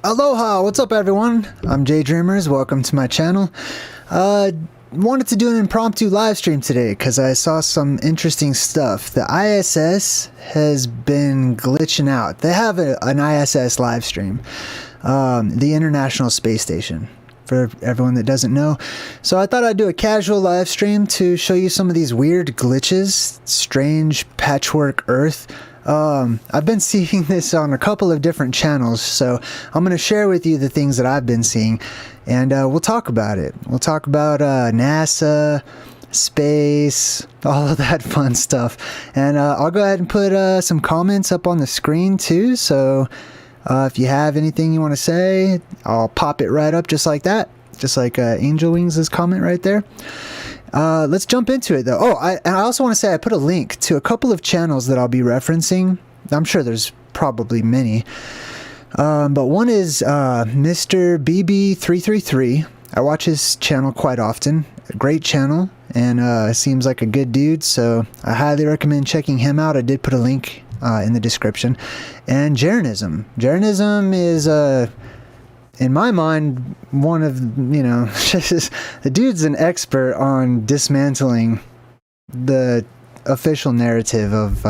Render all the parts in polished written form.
Aloha, what's up everyone? I'm JayDreamerZ, welcome to my channel. Wanted to do an impromptu live stream today because I saw some interesting stuff. The I.S.S. has been glitching out. They have an I.S.S. live stream, the International Space Station, for everyone that doesn't know. So I thought I'd do a casual live stream to show you some of these weird glitches, strange patchwork Earth. I've been seeing this on a couple of different channels, so I'm going to share with you the things that I've been seeing, and we'll talk about it. We'll talk about NASA, space, all of that fun stuff. And I'll go ahead and put some comments up on the screen too, so if you have anything you want to say, I'll pop it right up just like that, just like Angel Wings' comment right there. Let's jump into it though. Oh, I also want to say I put a link to a couple of channels that I'll be referencing. I'm sure there's probably many. But one is Mr. BB333. I watch his channel quite often. A great channel, and seems like a good dude, so I highly recommend checking him out. I did put a link in the description. And JayDreamerZ. JayDreamerZ is in my mind, one of, you know, the dude's an expert on dismantling the official narrative of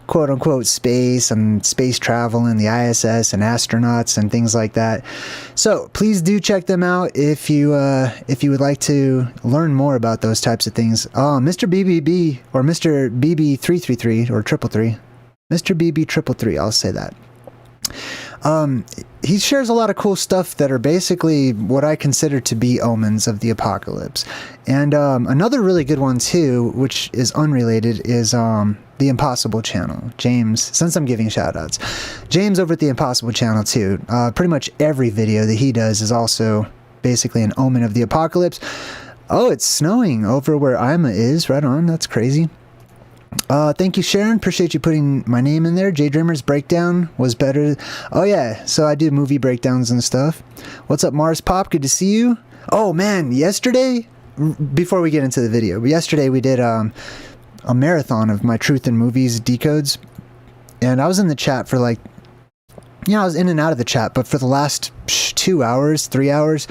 quote-unquote space and space travel and the I.S.S. and astronauts and things like that. So please do check them out if you would like to learn more about those types of things. Mr. BBB or Mr. BB333 or 333, Mr. BB333, I'll say that. He shares a lot of cool stuff that are basically what I consider to be omens of the apocalypse. And another really good one too, which is unrelated, is the Impossible channel. James, since I'm giving shout outs, James over at the Impossible channel too. Pretty much every video that he does is also basically an omen of the apocalypse. Oh, it's snowing over where Ima is. Right on, that's crazy. Thank you, Sharon. Appreciate you putting my name in there. JayDreamerZ breakdown was better. Oh yeah, so I do movie breakdowns and stuff. What's up, Mars Pop? Good to see you. Oh man, yesterday, before we get into the video, yesterday we did a marathon of my Truth in Movies decodes, and I was in the chat for like, you know, I was in and out of the chat, but for the last 2 hours, 3 hours,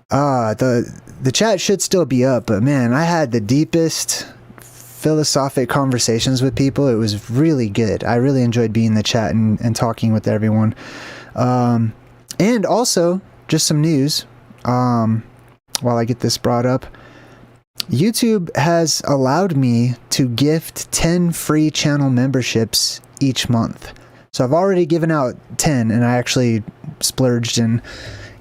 the chat should still be up, but man, I had the deepest philosophic conversations with people. It was really good. I really enjoyed being in the chat and talking with everyone. And also, just some news, while I get this brought up, YouTube has allowed me to gift 10 free channel memberships each month. So I've already given out 10, and I actually splurged and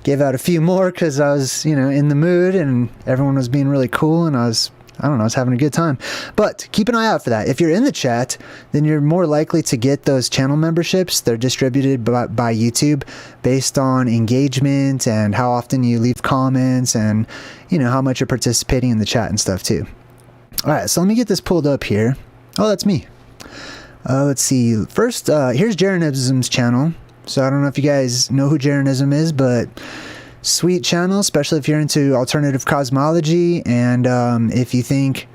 gave out a few more because I was, you know, in the mood and everyone was being really cool, and I don't know, I was having a good time. But keep an eye out for that. If you're in the chat, then you're more likely to get those channel memberships. They're distributed by YouTube based on engagement and how often you leave comments and, you know, how much you're participating in the chat and stuff too. All right, so let me get this pulled up here. Oh, that's me. Let's see. First, here's JayDreamerZ's channel. So I don't know if you guys know who JayDreamerZ is, but sweet channel, especially if you're into alternative cosmology, and if you think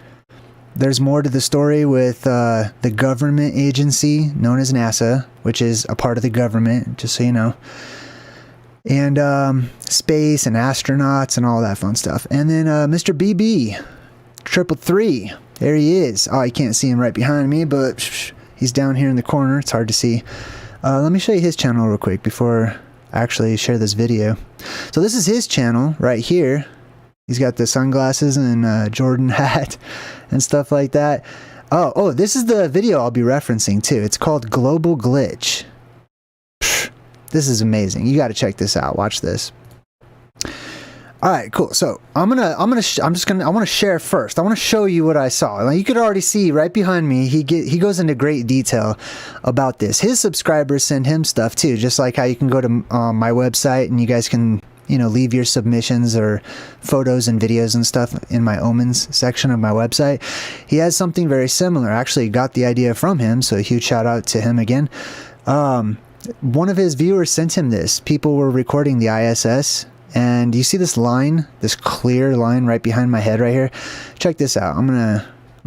there's more to the story with the government agency known as NASA, which is a part of the government, just so you know, and space and astronauts and all that fun stuff. And then Mr. BB333, there he is. Oh, you can't see him right behind me, but he's down here in the corner. It's hard to see. Let me show you his channel real quick before actually share this video. So this is his channel right here. He's got the sunglasses and Jordan hat and stuff like that. Oh, this is the video I'll be referencing too. It's called Global Glitch. This is amazing. You got to check this out. Watch this. All right, cool. So I want to share first. I want to show you what I saw. Like, you could already see right behind me. He goes into great detail about this. His subscribers send him stuff too, just like how you can go to my website and you guys can, you know, leave your submissions or photos and videos and stuff in my omens section of my website. He has something very similar. I actually got the idea from him, so a huge shout out to him again. One of his viewers sent him this. People were recording the I.S.S. And you see this line, this clear line right behind my head right here? Check this out. I'm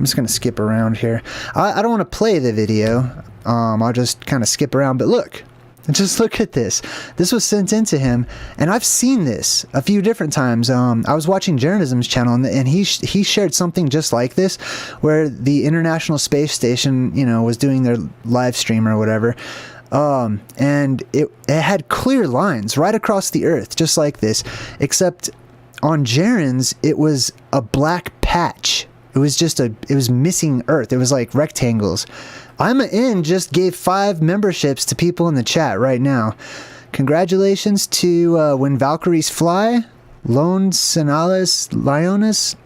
just gonna skip around here. I don't want to play the video. I'll just kind of skip around. But look, just look at this. This was sent in to him, and I've seen this a few different times. I was watching JayDreamerZ's channel, and he shared something just like this, where the International Space Station, you know, was doing their live stream or whatever. And it had clear lines right across the Earth, just like this, except on JayDreamerZ, it was a black patch. It was missing Earth. It was like rectangles. I'm just gave 5 memberships to people in the chat right now. Congratulations to When Valkyries Fly, Lone Sinalis Lioness,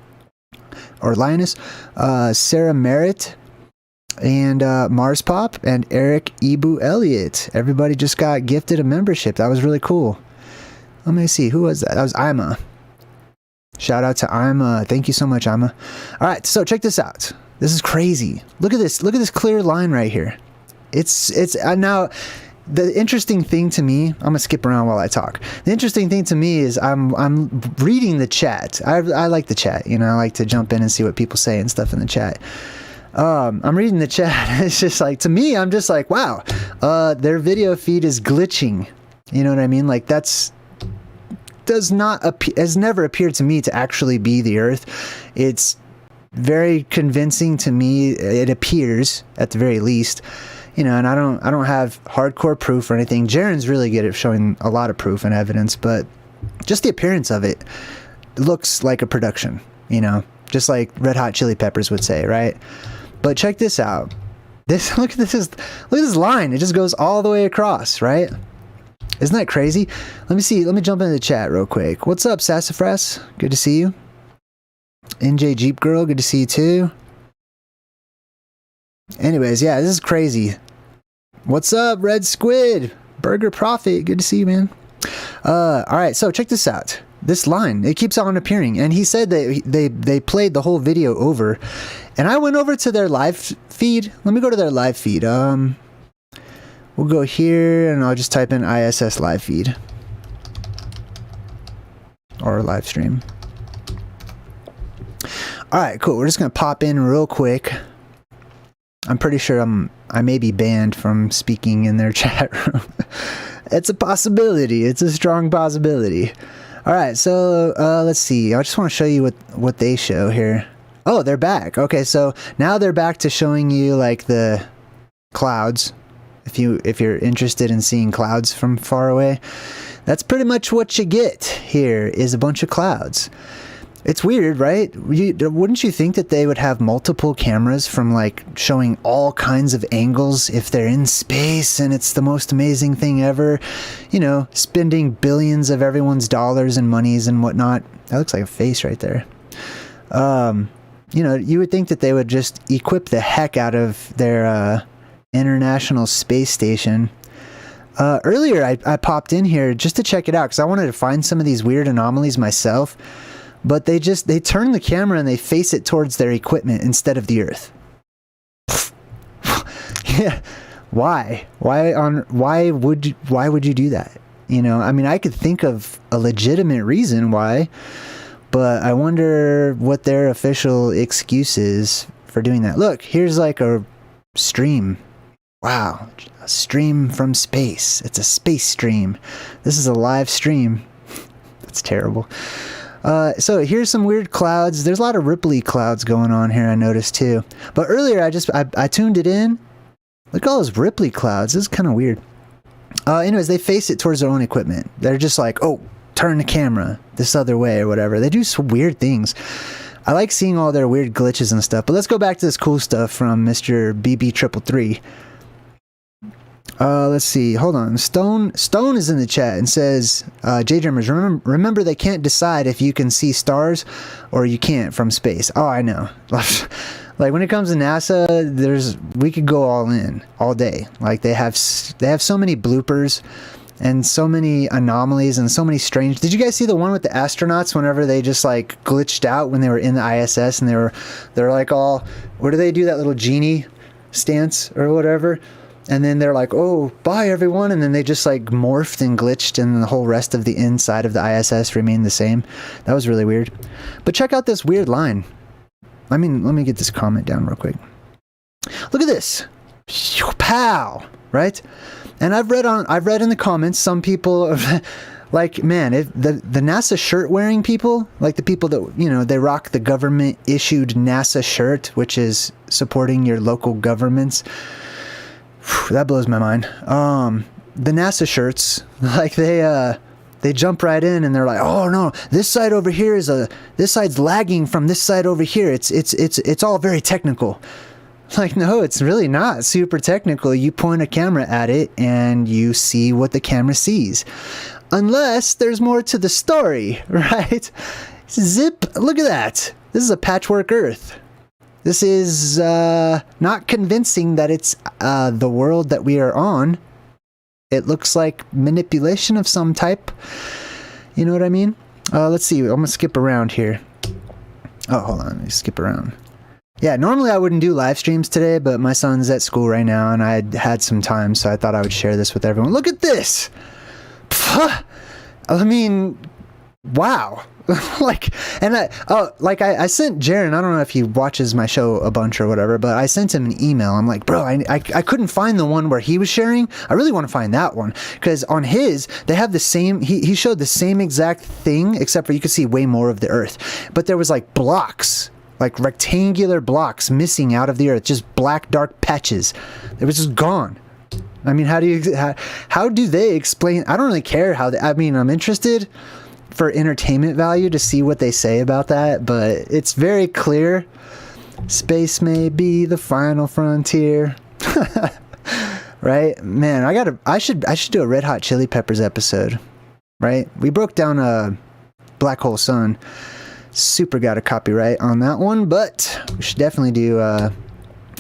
Sarah Merritt, and Mars Pop, and Eric Ibu Elliott. Everybody just got gifted a membership. That was really cool. Let me see. Who was that? That was Ima. Shout out to Ima. Thank you so much, Ima. All right, so check this out. This is crazy. Look at this. Look at this clear line right here. It's now the interesting thing to me. I'm gonna skip around while I talk. The interesting thing to me is I'm reading the chat. I like the chat. You know, I like to jump in and see what people say and stuff in the chat. I'm reading the chat. It's just like, to me, I'm just like, wow, their video feed is glitching. You know what I mean? Like has never appeared to me to actually be the Earth. It's very convincing to me. It appears, at the very least, you know. And I don't have hardcore proof or anything. JayDreamerZ's really good at showing a lot of proof and evidence, but just the appearance of it looks like a production. You know, just like Red Hot Chili Peppers would say, right? But check this out. Look at this line. It just goes all the way across, right? Isn't that crazy? Let me see. Let me jump into the chat real quick. What's up, Sassafras? Good to see you. NJ Jeep Girl, good to see you too. Anyways, yeah, this is crazy. What's up, Red Squid? Burger Profit, good to see you, man. All right, so check this out. This line, it keeps on appearing, and he said that they played the whole video over, and I went over to their live feed. Let me go to their live feed. We'll go here, and I'll just type in I.S.S. live feed or live stream. All right, cool. We're just gonna pop in real quick. I'm pretty sure I may be banned from speaking in their chat room. It's a possibility. It's a strong possibility. All right, so let's see. I just want to show you what they show here. Oh, they're back. Okay, so now they're back to showing you like the clouds. If you're interested in seeing clouds from far away, that's pretty much what you get here, is a bunch of clouds. It's weird, right? Wouldn't you think that they would have multiple cameras from like showing all kinds of angles if they're in space and it's the most amazing thing ever? You know, spending billions of everyone's dollars and monies and whatnot. That looks like a face right there. You know, you would think that they would just equip the heck out of their International Space Station. Earlier, I popped in here just to check it out because I wanted to find some of these weird anomalies myself. But they turn the camera and they face it towards their equipment instead of the Earth. Yeah, why? Why would you do that? You know, I mean, I could think of a legitimate reason why, but I wonder what their official excuse is for doing that. Look, here's like a stream. Wow, a stream from space. It's a space stream. This is a live stream. That's terrible. So here's some weird clouds. There's a lot of ripply clouds going on here, I noticed too. But earlier I tuned it in. Look at all those ripply clouds. This is kind of weird. Anyways, they face it towards their own equipment. They're just like, oh, turn the camera this other way or whatever. They do some weird things. I like seeing all their weird glitches and stuff. But let's go back to this cool stuff from Mr. BB333. Let's see. Hold on. Stone is in the chat and says, JayDreamerZ, remember they can't decide if you can see stars or you can't from space. Oh, I know. Like when it comes to NASA, we could go all in all day. Like they have so many bloopers and so many anomalies and so many strange. Did you guys see the one with the astronauts whenever they just like glitched out when they were in the ISS and they're like all, what do they do, that little genie stance or whatever? and then they're like, oh, bye everyone, and then they just like morphed and glitched, and the whole rest of the inside of the ISS remained the same. That was really weird. But check out this weird line. Let me get this comment down real quick. Look at this. Pow! Right? And I've read in the comments, some people like, man, the NASA shirt wearing people, like the people that, you know, they rock the government issued NASA shirt, which is supporting your local governments. That blows my mind. The NASA shirts, like they jump right in and they're like, oh no, this side over here this side's lagging from this side over here. It's all very technical. Like, no, it's really not super technical. You point a camera at it and you see what the camera sees. Unless there's more to the story, right? Zip, look at that. This is a patchwork Earth. This is not convincing that it's the world that we are on. It looks like manipulation of some type. You know what I mean? Let's see. I'm going to skip around here. Oh, hold on. Let me skip around. Yeah, normally I wouldn't do live streams today, but my son's at school right now, and I had some time, so I thought I would share this with everyone. Look at this! I mean, wow. I sent Jaren, I don't know if he watches my show a bunch or whatever, but I sent him an email. I'm like, bro, I couldn't find the one where he was sharing. I really want to find that one, because on his, they have the same, he showed the same exact thing, except for you could see way more of the Earth. But there was like blocks, like rectangular blocks missing out of the Earth, just black, dark patches. It was just gone. I mean, how do they explain? I don't really care I'm interested for entertainment value to see what they say about that, but it's very clear. Space may be the final frontier. Right? Man, I should do a Red Hot Chili Peppers episode. Right? We broke down a Black Hole Sun. Super got a copyright on that one, but we should definitely do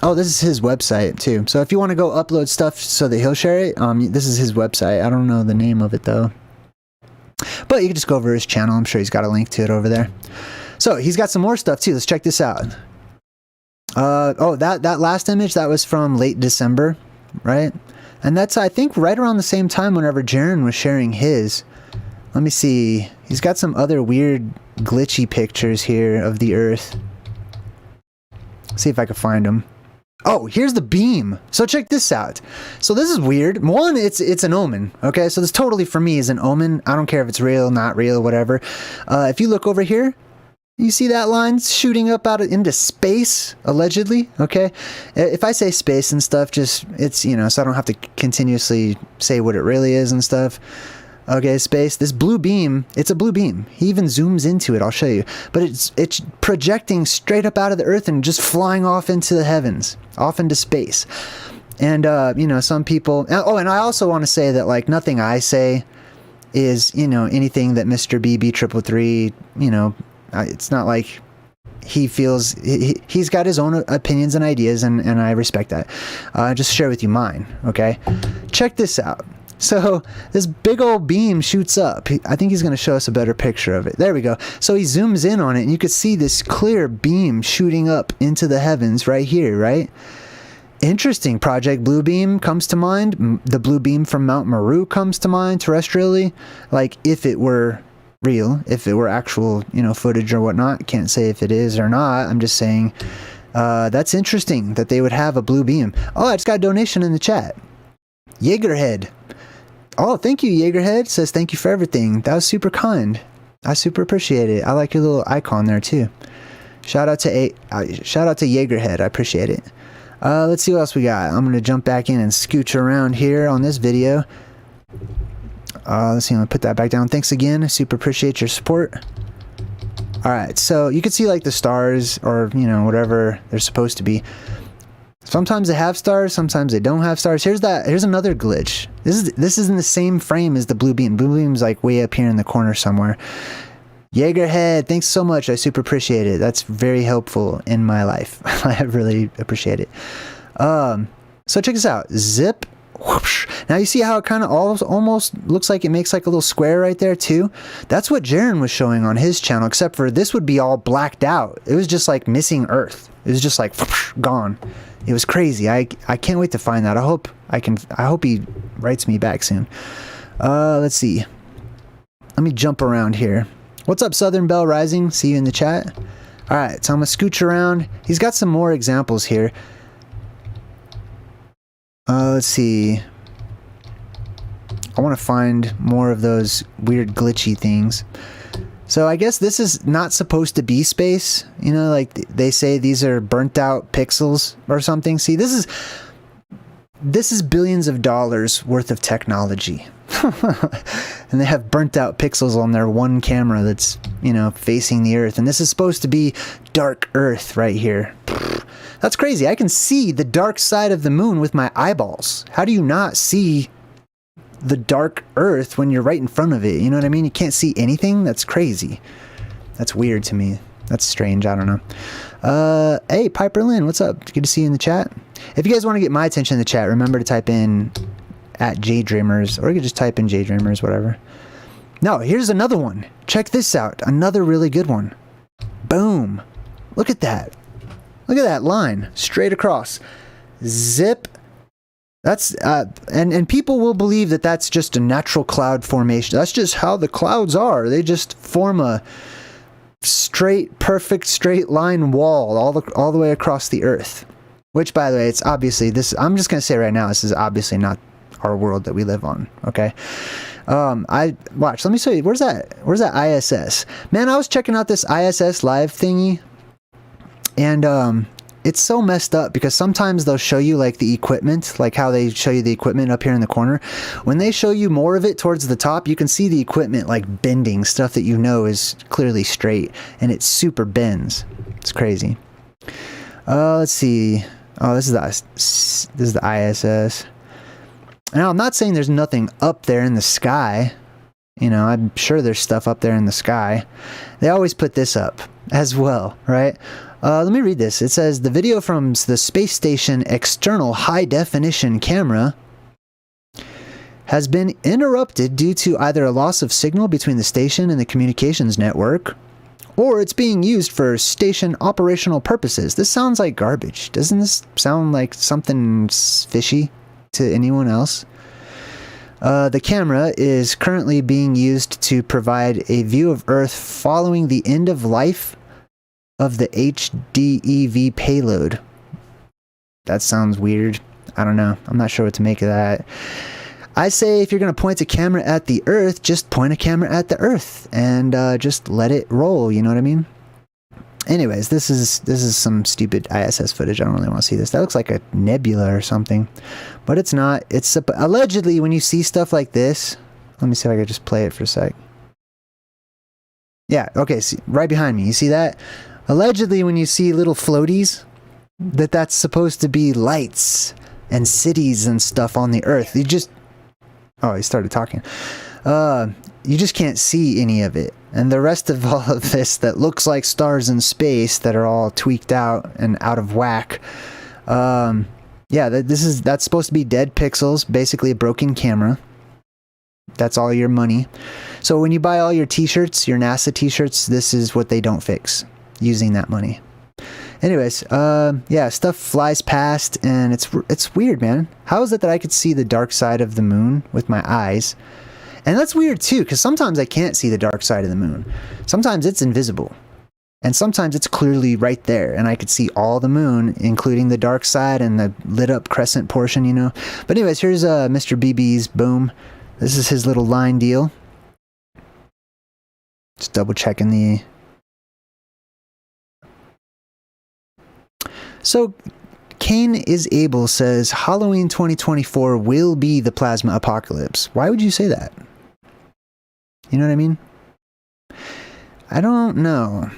oh, this is his website too, so if you want to go upload stuff so that he'll share it, this is his website. I don't know the name of it though, but you can just go over his channel. I'm sure he's got a link to it over there. So he's got some more stuff too. Let's check this out. Oh, that last image, that was from late December, right? And that's, I think, right around the same time whenever Jaren was sharing his. Let me see. He's got some other weird glitchy pictures here of the Earth. See if I can find them. Oh, here's the beam. So check this out. So this is weird. One, it's an omen. Okay, so this totally for me is an omen. I don't care if it's real, not real, whatever. If you look over here, you see that line shooting up out into space, allegedly. Okay, if I say space and stuff, just it's, you know, so I don't have to continuously say what it really is and stuff. Okay, space, this blue beam, it's a blue beam. He even zooms into it, I'll show you. But it's projecting straight up out of the Earth and just flying off into the heavens, off into space. And, you know, some people... Oh, and I also want to say that, like, nothing I say is, you know, anything that Mr. BB333, you know, it's not like he feels... He's got his own opinions and ideas, and I respect that. Just share with you mine, okay? Check this out. So this big old beam shoots up. I think he's going to show us a better picture of it. There we go. So he zooms in on it, and you could see this clear beam shooting up into the heavens right here, right? Interesting. Project Bluebeam comes to mind. The blue beam from Mount Meru comes to mind terrestrially. Like, if it were real, if it were actual, you know, footage or whatnot. Can't say if it is or not. I'm just saying that's interesting that they would have a blue beam. Oh, I just got a donation in the chat. Jaegerhead. Oh, thank you, Jaegerhead. Says thank you for everything. That was super kind. I super appreciate it. I like your little icon there too. Shout out to Jaegerhead. I appreciate it. Let's see what else we got. I'm gonna jump back in and scooch around here on this video. Let's see. I'm gonna put that back down. Thanks again. I super appreciate your support. All right. So you can see like the stars, or you know, whatever they're supposed to be. Sometimes they have stars, sometimes they don't have stars. Here's another glitch. This is in the same frame as the blue beam. Blue beam's like way up here in the corner somewhere. Jaegerhead, thanks so much. I super appreciate it. That's very helpful in my life. I really appreciate it. So check this out. Zip. Whoosh. Now you see how it kind of almost looks like it makes like a little square right there too? That's what Jaren was showing on his channel, except for this would be all blacked out. It was just like missing Earth. It was just like whoosh, gone. It was crazy. I can't wait to find that. I hope I hope he writes me back soon. Let's see. Let me jump around here. What's up, Southern Bell Rising? See you in the chat. All right, so I'm gonna scooch around. He's got some more examples here. Let's see. I want to find more of those weird glitchy things. So I guess this is not supposed to be space. You know, like they say these are burnt out pixels or something. See, this is billions of dollars worth of technology. And they have burnt out pixels on their one camera that's, you know, facing the Earth. And this is supposed to be dark Earth right here. That's crazy. I can see the dark side of the moon with my eyeballs. How do you not see the dark Earth when you're right in front of it? You know what I mean? You can't see anything? That's crazy. That's weird to me. That's strange. I don't know. Hey, Piper Lynn, what's up? Good to see you in the chat. If you guys want to get my attention in the chat, remember to type in @JayDreamerZ, or you can just type in JayDreamerZ, whatever. No, here's another one. Check this out. Another really good one. Boom. Look at that. Look at that line. Straight across. Zip. That's, and people will believe that that's just a natural cloud formation. That's just how the clouds are. They just form a perfect straight line wall all the way across the Earth. Which, by the way, it's obviously this. I'm just gonna say right now, this is obviously not our world that we live on. Okay. Watch. Let me show you. Where's that I.S.S? Man, I was checking out this I.S.S live thingy, and it's so messed up because sometimes they'll show you like the equipment, like how they show you the equipment up here in the corner. When they show you more of it towards the top, you can see the equipment like bending, stuff that you know is clearly straight, and it super bends. It's crazy. Let's see. Oh, this is the I.S.S. Now, I'm not saying there's nothing up there in the sky. You know, I'm sure there's stuff up there in the sky. They always put this up as well, right? Let me read this. It says, the video from the space station external high-definition camera has been interrupted due to either a loss of signal between the station and the communications network, or it's being used for station operational purposes. This sounds like garbage. Doesn't this sound like something fishy to anyone else? The camera is currently being used to provide a view of Earth following the end of life of the HDEV payload. That sounds weird. I don't know. I'm not sure what to make of that. I say if you're going to point a camera at the Earth, just point a camera at the Earth and just let it roll. You know what I mean? Anyways, this is some stupid I.S.S footage. I don't really want to see this. That looks like a nebula or something, but it's not. It's allegedly when you see stuff like this. Let me see if I can just play it for a sec. Yeah. Okay. See, right behind me. You see that? Allegedly, when you see little floaties, that's supposed to be lights and cities and stuff on the Earth. You just... Oh, he started talking. You just can't see any of it. And the rest of all of this that looks like stars in space that are all tweaked out and out of whack. Yeah, that's supposed to be dead pixels, basically a broken camera. That's all your money. So when you buy all your t-shirts, your NASA t-shirts, this is what they don't fix using that money. Anyways, yeah, stuff flies past and it's weird, man. How is it that I could see the dark side of the moon with my eyes? And that's weird too, because sometimes I can't see the dark side of the moon. Sometimes it's invisible. And sometimes it's clearly right there, and I could see all the moon, including the dark side and the lit up crescent portion, you know. But anyways, here's Mr. BB's boom. This is his little line deal. Just double checking the... So, Kane is Able says, Halloween 2024 will be the plasma apocalypse. Why would you say that? You know what I mean? I don't know.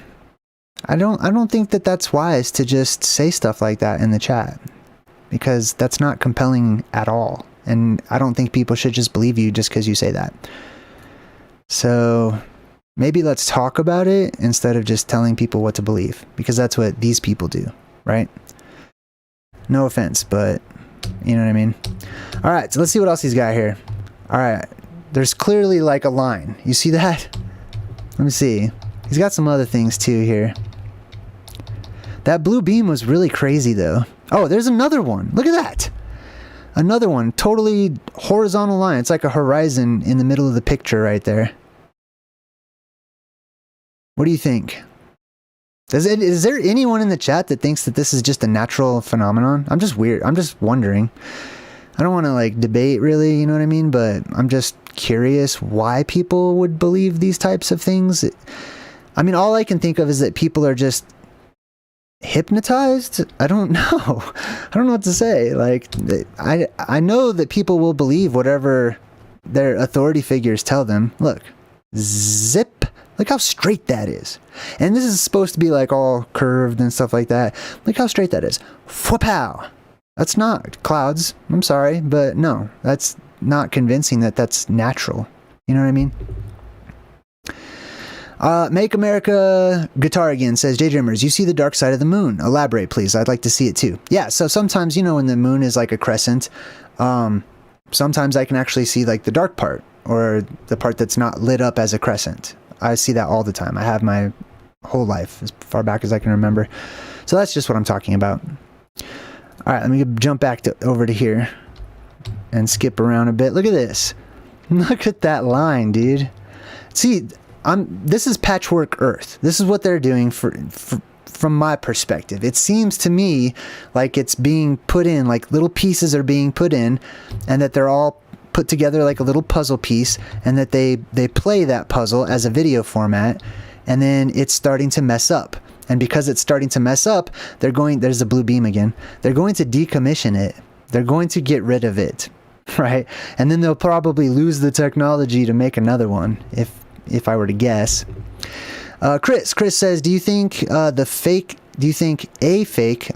I don't think that that's wise to just say stuff like that in the chat, because that's not compelling at all. And I don't think people should just believe you just because you say that. So maybe let's talk about it instead of just telling people what to believe, because that's what these people do, right? No offense, but you know what I mean? All right, so let's see what else he's got here. All right, there's clearly like a line. You see that? Let me see. He's got some other things too here. That blue beam was really crazy though. Oh, there's another one. Look at that. Another one, totally horizontal line. It's like a horizon in the middle of the picture right there. What do you think? Is there anyone in the chat that thinks that this is just a natural phenomenon? I'm just wondering. I don't want to like debate really, you know what I mean? But I'm just curious why people would believe these types of things. I mean, all I can think of is that people are just hypnotized. I don't know. I don't know what to say. Like, I know that people will believe whatever their authority figures tell them. Look, zip. Look how straight that is. And this is supposed to be like all curved and stuff like that. Look how straight that is. Fwapow. That's not clouds. I'm sorry, but no, that's not convincing that that's natural. You know what I mean? Make America Guitar Again says, JayDreamerZ, you see the dark side of the moon. Elaborate, please. I'd like to see it too. Yeah, so sometimes, you know, when the moon is like a crescent, sometimes I can actually see like the dark part or the part that's not lit up as a crescent. I see that all the time. I have my whole life, as far back as I can remember. So that's just what I'm talking about. All right, let me jump back over to here and skip around a bit. Look at this. Look at that line, dude. See, this is Patchwork Earth. This is what they're doing from my perspective. It seems to me like it's being put in, like little pieces are being put in, and that they're all put together like a little puzzle piece, and that they play that puzzle as a video format, and then it's starting to mess up. And because it's starting to mess up, there's the blue beam again. They're going to decommission it. They're going to get rid of it, right? And then they'll probably lose the technology to make another one, if I were to guess. Chris says, do you think a fake,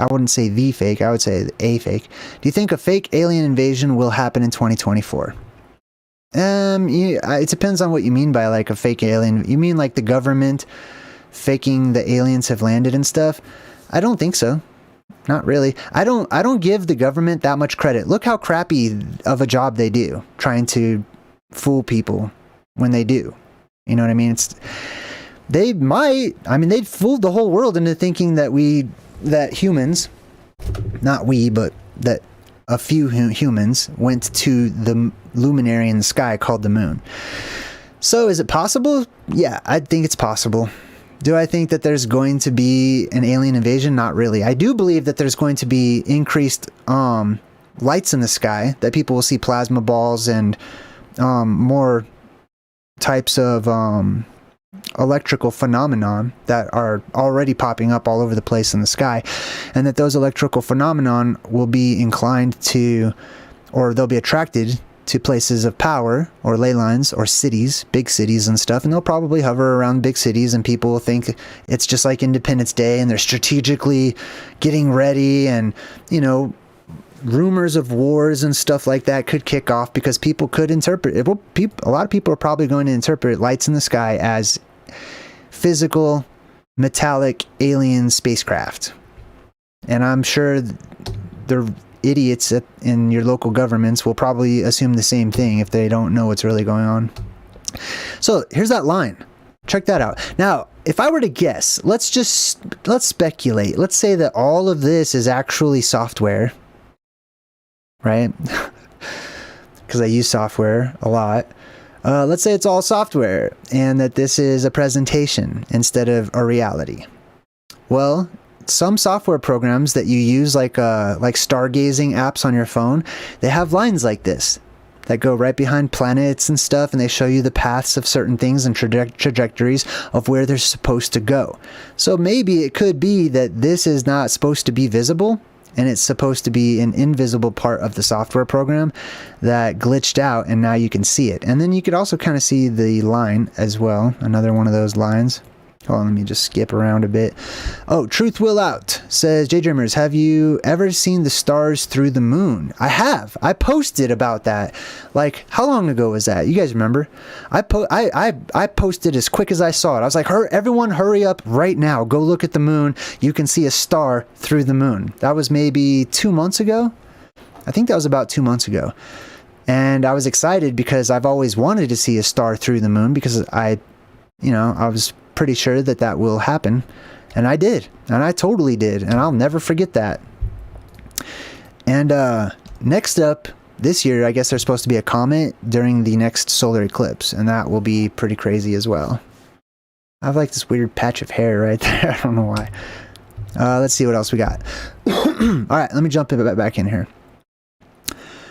I wouldn't say the fake, I would say a fake. Do you think a fake alien invasion will happen in 2024? It depends on what you mean by like a fake alien. You mean like the government faking the aliens have landed and stuff? I don't think so. Not really. I don't give the government that much credit. Look how crappy of a job they do trying to fool people when they do. You know what I mean? They'd fooled the whole world into thinking that humans, not we, but that a few humans went to the luminary in the sky called the moon. So is it possible? Yeah, I think it's possible. Do I think that there's going to be an alien invasion? Not really. I do believe that there's going to be increased lights in the sky, that people will see plasma balls and more types of electrical phenomenon that are already popping up all over the place in the sky, and that those electrical phenomenon will be inclined to, or they'll be attracted to places of power or ley lines or cities, big cities and stuff, and they'll probably hover around big cities, and people will think it's just like Independence Day and they're strategically getting ready, and you know, rumors of wars and stuff like that could kick off because people could interpret it. A lot of people are probably going to interpret lights in the sky as physical, metallic alien spacecraft. And I'm sure the idiots in your local governments will probably assume the same thing if they don't know what's really going on. So here's that line. Check that out. Now, if I were to guess, let's speculate. Let's say that all of this is actually software, right? Because I use software a lot. Let's say it's all software and that this is a presentation instead of a reality. Well, some software programs that you use, like stargazing apps on your phone, they have lines like this that go right behind planets and stuff, and they show you the paths of certain things and trajectories of where they're supposed to go. So maybe it could be that this is not supposed to be visible, and it's supposed to be an invisible part of the software program that glitched out, and now you can see it. And then you could also kind of see the line as well, another one of those lines. Hold on, let me just skip around a bit. Oh, Truth Will Out says, JayDreamerZ, have you ever seen the stars through the moon? I have. I posted about that. Like, how long ago was that? You guys remember? I posted as quick as I saw it. I was like, everyone hurry up right now. Go look at the moon. You can see a star through the moon. That was maybe 2 months ago. I think that was about 2 months ago. And I was excited because I've always wanted to see a star through the moon because I was pretty sure that will happen, and I did, and I totally did, and I'll never forget that. And next up, this year, I guess there's supposed to be a comet during the next solar eclipse, and that will be pretty crazy as well. I have like this weird patch of hair right there. I don't know why. Let's see what else we got. Alright, let me jump back in here.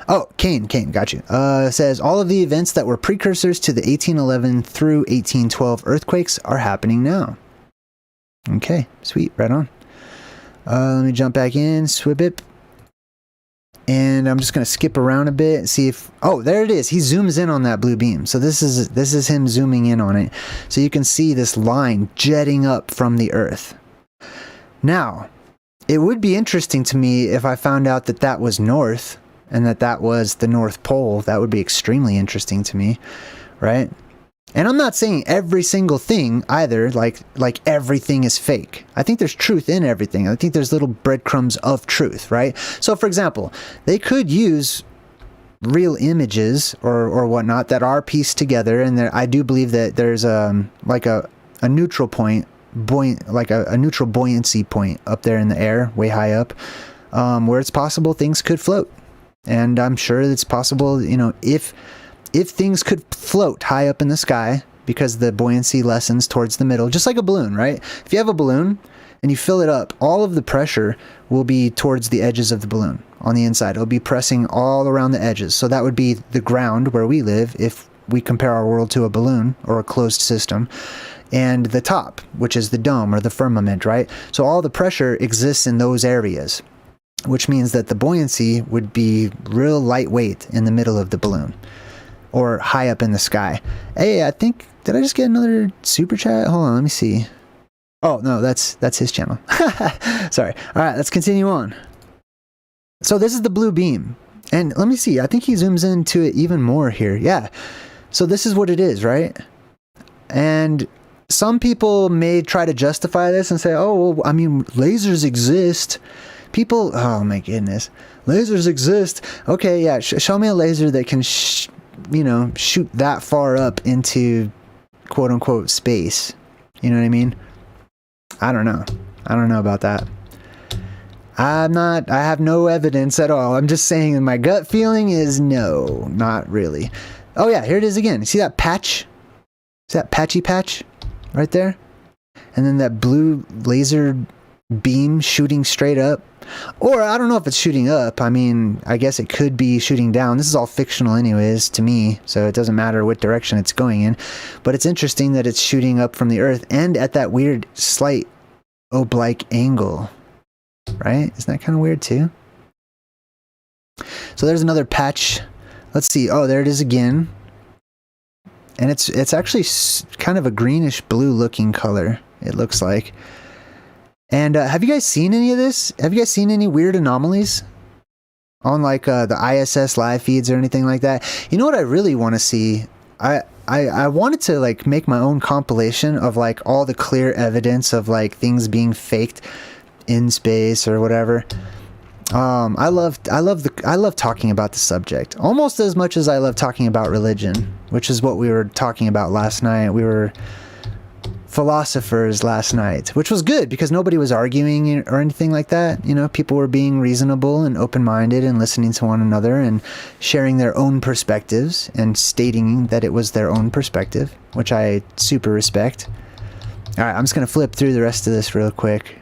Oh, Kane, got you. Says, all of the events that were precursors to the 1811 through 1812 earthquakes are happening now. Okay, sweet, right on. Let me jump back in, swibip. And I'm just going to skip around a bit and see if... Oh, there it is. He zooms in on that blue beam. So this is him zooming in on it. So you can see this line jetting up from the Earth. Now, it would be interesting to me if I found out that that was north and that was the North Pole. That would be extremely interesting to me, right? And I'm not saying every single thing either, like everything is fake. I think there's truth in everything. I think there's little breadcrumbs of truth, right? So for example, they could use real images or whatnot that are pieced together, and I do believe that there's like a neutral point, like a neutral buoyancy point up there in the air, way high up, where it's possible things could float. And I'm sure it's possible, you know, if things could float high up in the sky because the buoyancy lessens towards the middle, just like a balloon, right? If you have a balloon and you fill it up, all of the pressure will be towards the edges of the balloon on the inside. It'll be pressing all around the edges. So that would be the ground where we live if we compare our world to a balloon or a closed system, and the top, which is the dome or the firmament, right? So all the pressure exists in those areas, which means that the buoyancy would be real lightweight in the middle of the balloon, or high up in the sky. Hey, I think, did I just get another super chat? Hold on, let me see. Oh, no, that's his channel. Sorry. All right, let's continue on. So this is the blue beam. And let me see, I think he zooms into it even more here. Yeah. So this is what it is, right? And some people may try to justify this and say, oh, well, I mean, lasers exist. People, oh my goodness. Lasers exist. Okay, yeah, show me a laser that can you know, shoot that far up into quote unquote space. You know what I mean? I don't know about that. I have no evidence at all. I'm just saying my gut feeling is no, not really. Oh yeah, here it is again. See that patch? See that patchy patch right there? And then that blue laser beam shooting straight up. Or I don't know if it's shooting up. I mean, I guess it could be shooting down. This is all fictional anyways to me, so it doesn't matter what direction it's going in. But it's interesting that it's shooting up from the Earth and at that weird slight oblique angle. Right? Isn't that kind of weird too? So there's another patch. Let's see. Oh, there it is again. And it's actually kind of a greenish blue looking color, it looks like. And have you guys seen any of this? Have you guys seen any weird anomalies on like the I.S.S. live feeds or anything like that? You know what I really want to see? I wanted to like make my own compilation of like all the clear evidence of like things being faked in space or whatever. I love talking about the subject almost as much as I love talking about religion, which is what we were talking about last night. We were philosophers last night, which was good because nobody was arguing or anything like that. You know, people were being reasonable and open-minded and listening to one another and sharing their own perspectives and stating that it was their own perspective, which I super respect. All right, I'm just going to flip through the rest of this real quick.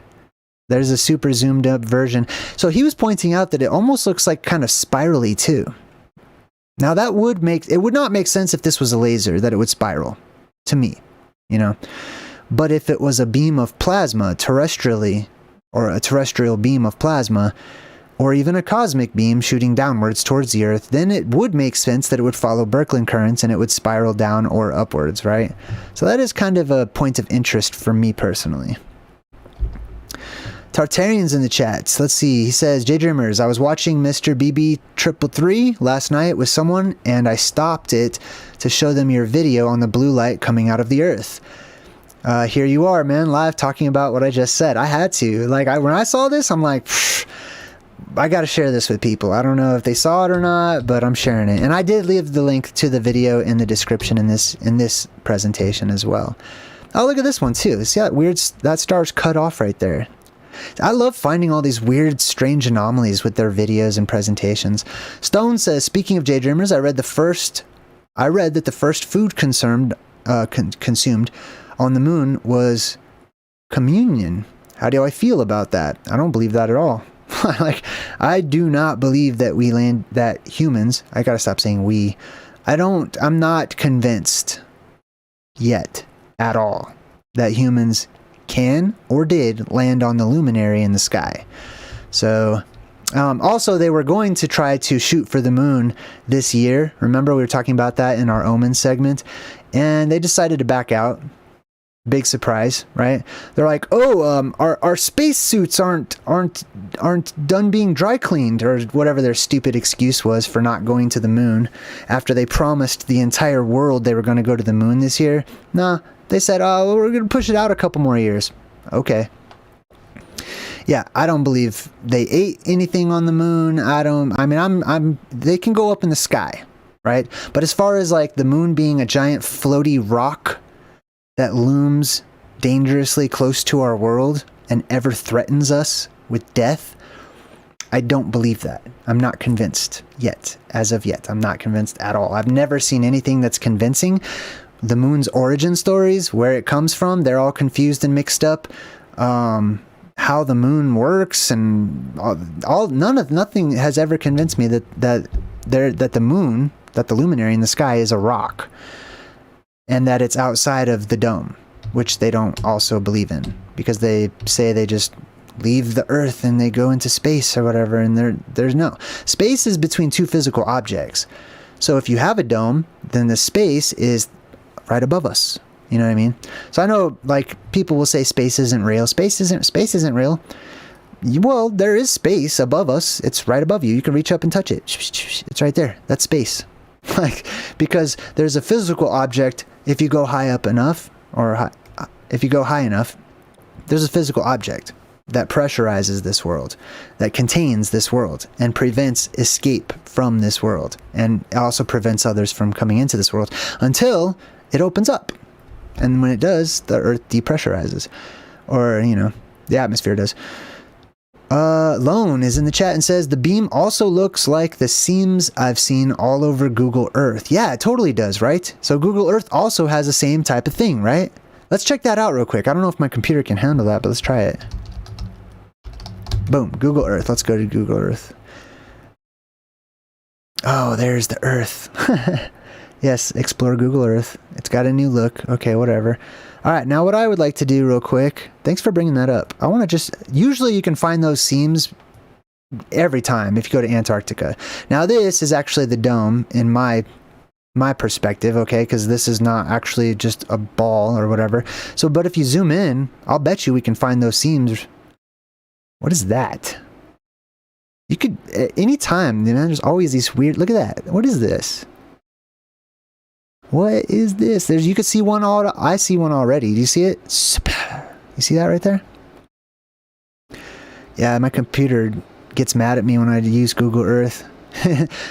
There's a super zoomed up version. So he was pointing out that it almost looks like kind of spirally too. Now that would not make sense if this was a laser, that it would spiral, to me, you know. But if it was a beam of plasma terrestrially, or a terrestrial beam of plasma, or even a cosmic beam shooting downwards towards the Earth, then it would make sense that it would follow Birkeland currents and it would spiral down or upwards, right? So that is kind of a point of interest for me personally. Tartarian's in the chats. Let's see. He says, JayDreamerZ, I was watching Mr. BB333 last night with someone, and I stopped it to show them your video on the blue light coming out of the Earth. Here you are, man, live talking about what I just said. I had to. Like, when I saw this, I'm like, I gotta share this with people. I don't know if they saw it or not, but I'm sharing it. And I did leave the link to the video in the description in this presentation as well. Oh, look at this one too. See that weird, that star's cut off right there. I love finding all these weird, strange anomalies with their videos and presentations. Stone says, speaking of JayDreamerZ, I read that the first food consumed on the moon was communion. How do I feel about that? I don't believe that at all. Like, I do not believe that humans, I gotta stop saying we. I'm not convinced yet at all that humans can or did land on the luminary in the sky. So, also they were going to try to shoot for the moon this year. Remember, we were talking about that in our Omen segment, and they decided to back out. Big surprise, right? They're like, oh, our space suits aren't done being dry cleaned, or whatever their stupid excuse was for not going to the moon after they promised the entire world they were going to go to the moon this year. Nah, they said, oh, we're going to push it out a couple more years. Okay. Yeah, I don't believe they ate anything on the moon. They can go up in the sky, right? But as far as like the moon being a giant floaty rock that looms dangerously close to our world and ever threatens us with death, I don't believe that. I'm not convinced yet. As of yet, I'm not convinced at all. I've never seen anything that's convincing. The moon's origin stories, where it comes from, they're all confused and mixed up. How the moon works and nothing has ever convinced me that the moon, that the luminary in the sky is a rock, and that it's outside of the dome, which they don't also believe in, because they say they just leave the Earth and they go into space or whatever, and there's no. Space is between two physical objects. So if you have a dome, then the space is right above us. You know what I mean? So I know, like, people will say space isn't real. Space isn't real. Well, there is space above us. It's right above you. You can reach up and touch it. It's right there. That's space. Like, because there's a physical object. If you go high up enough, if you go high enough, there's a physical object that pressurizes this world, that contains this world, and prevents escape from this world, and also prevents others from coming into this world until it opens up. And when it does, the Earth depressurizes, or, you know, the atmosphere does. Lone is in the chat and says, the beam also looks like the seams I've seen all over Google Earth. Yeah, it totally does, right? So Google Earth also has the same type of thing, right? Let's check that out real quick. I don't know if my computer can handle that, but let's try it. Boom, Google Earth. Let's go to Google Earth. Oh, there's the Earth. Yes, explore Google Earth. It's got a new look. Okay, whatever. All right, now what I would like to do real quick, thanks for bringing that up. I want to just, usually you can find those seams every time if you go to Antarctica. Now this is actually the dome in my perspective, okay, because this is not actually just a ball or whatever. So, but if you zoom in, I'll bet you we can find those seams. What is that? You could, anytime, you know, there's always these weird, look at that. What is this? What is this? You could see one. I see one already. Do you see it? You see that right there? Yeah, my computer gets mad at me when I use Google Earth.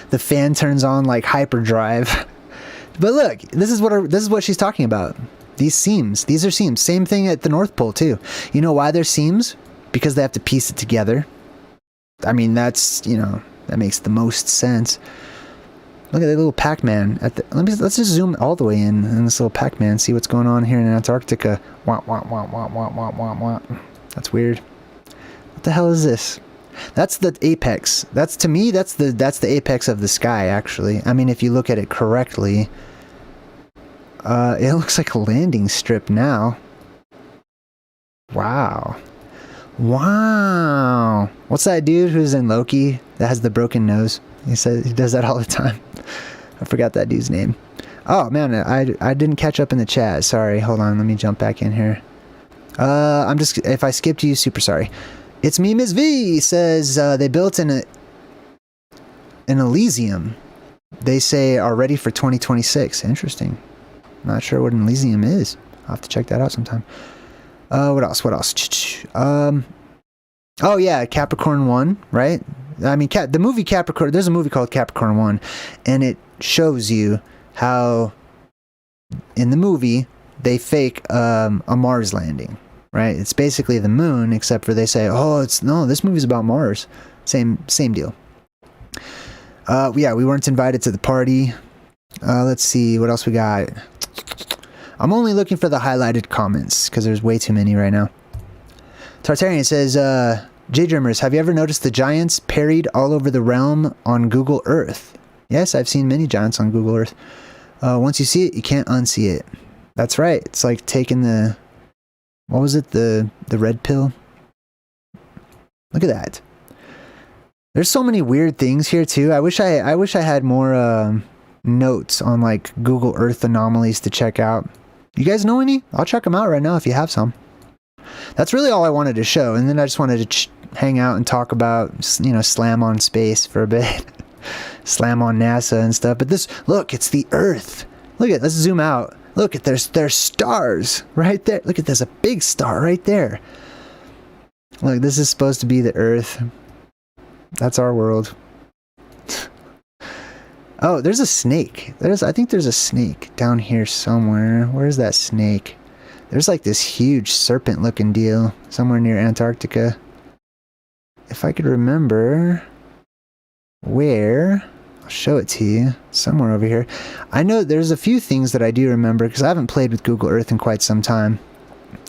The fan turns on like hyperdrive. But look, this is what she's talking about. These seams. These are seams. Same thing at the North Pole too. You know why they're seams? Because they have to piece it together. I mean, that's, you know, that makes the most sense. Look at that little Pac-Man. Let's just zoom all the way in this little Pac-Man. See what's going on here in Antarctica. Wah, wah, wah, wah, wah, wah, wah, wah. That's weird. What the hell is this? That's the apex. To me, that's the apex of the sky, actually. I mean, if you look at it correctly. It looks like a landing strip now. Wow. Wow. What's that dude who's in Loki that has the broken nose? He says he does that all the time. I forgot that dude's name. Oh man, I didn't catch up in the chat. Sorry. Hold on. Let me jump back in here. If I skipped you, super sorry. It's me, Ms. V says they built an Elysium. They say are ready for 2026. Interesting. Not sure what an Elysium is. I'll have to check that out sometime. What else? Oh yeah, Capricorn 1, right? I mean, the movie Capricorn, there's a movie called Capricorn 1, and it shows you how, in the movie, they fake a Mars landing. right? It's basically the moon, except for they say, oh, no, this movie's about Mars. Same deal. Yeah, we weren't invited to the party. Let's see, what else we got? I'm only looking for the highlighted comments, because there's way too many right now. Tartarian says, JayDreamerZ, have you ever noticed the giants parried all over the realm on Google Earth? Yes, I've seen many giants on Google Earth. Once you see it, you can't unsee it. That's right. It's like taking the... What was it? The red pill? Look at that. There's so many weird things here, too. I wish I had more notes on, like, Google Earth anomalies to check out. You guys know any? I'll check them out right now if you have some. That's really all I wanted to show. And then I just wanted to hang out and talk about, you know, slam on space for a bit. Slam on NASA and stuff. But this, look, it's the Earth. Look at, let's zoom out. Look at, there's stars right there. Look at, there's a big star right there. Look, this is supposed to be the Earth. That's our world. Oh, there's a snake. I think there's a snake down here somewhere. Where's that snake? There's like this huge serpent looking deal somewhere near Antarctica. If I could remember where, I'll show it to you. Somewhere over here. I know there's a few things that I do remember because I haven't played with Google Earth in quite some time.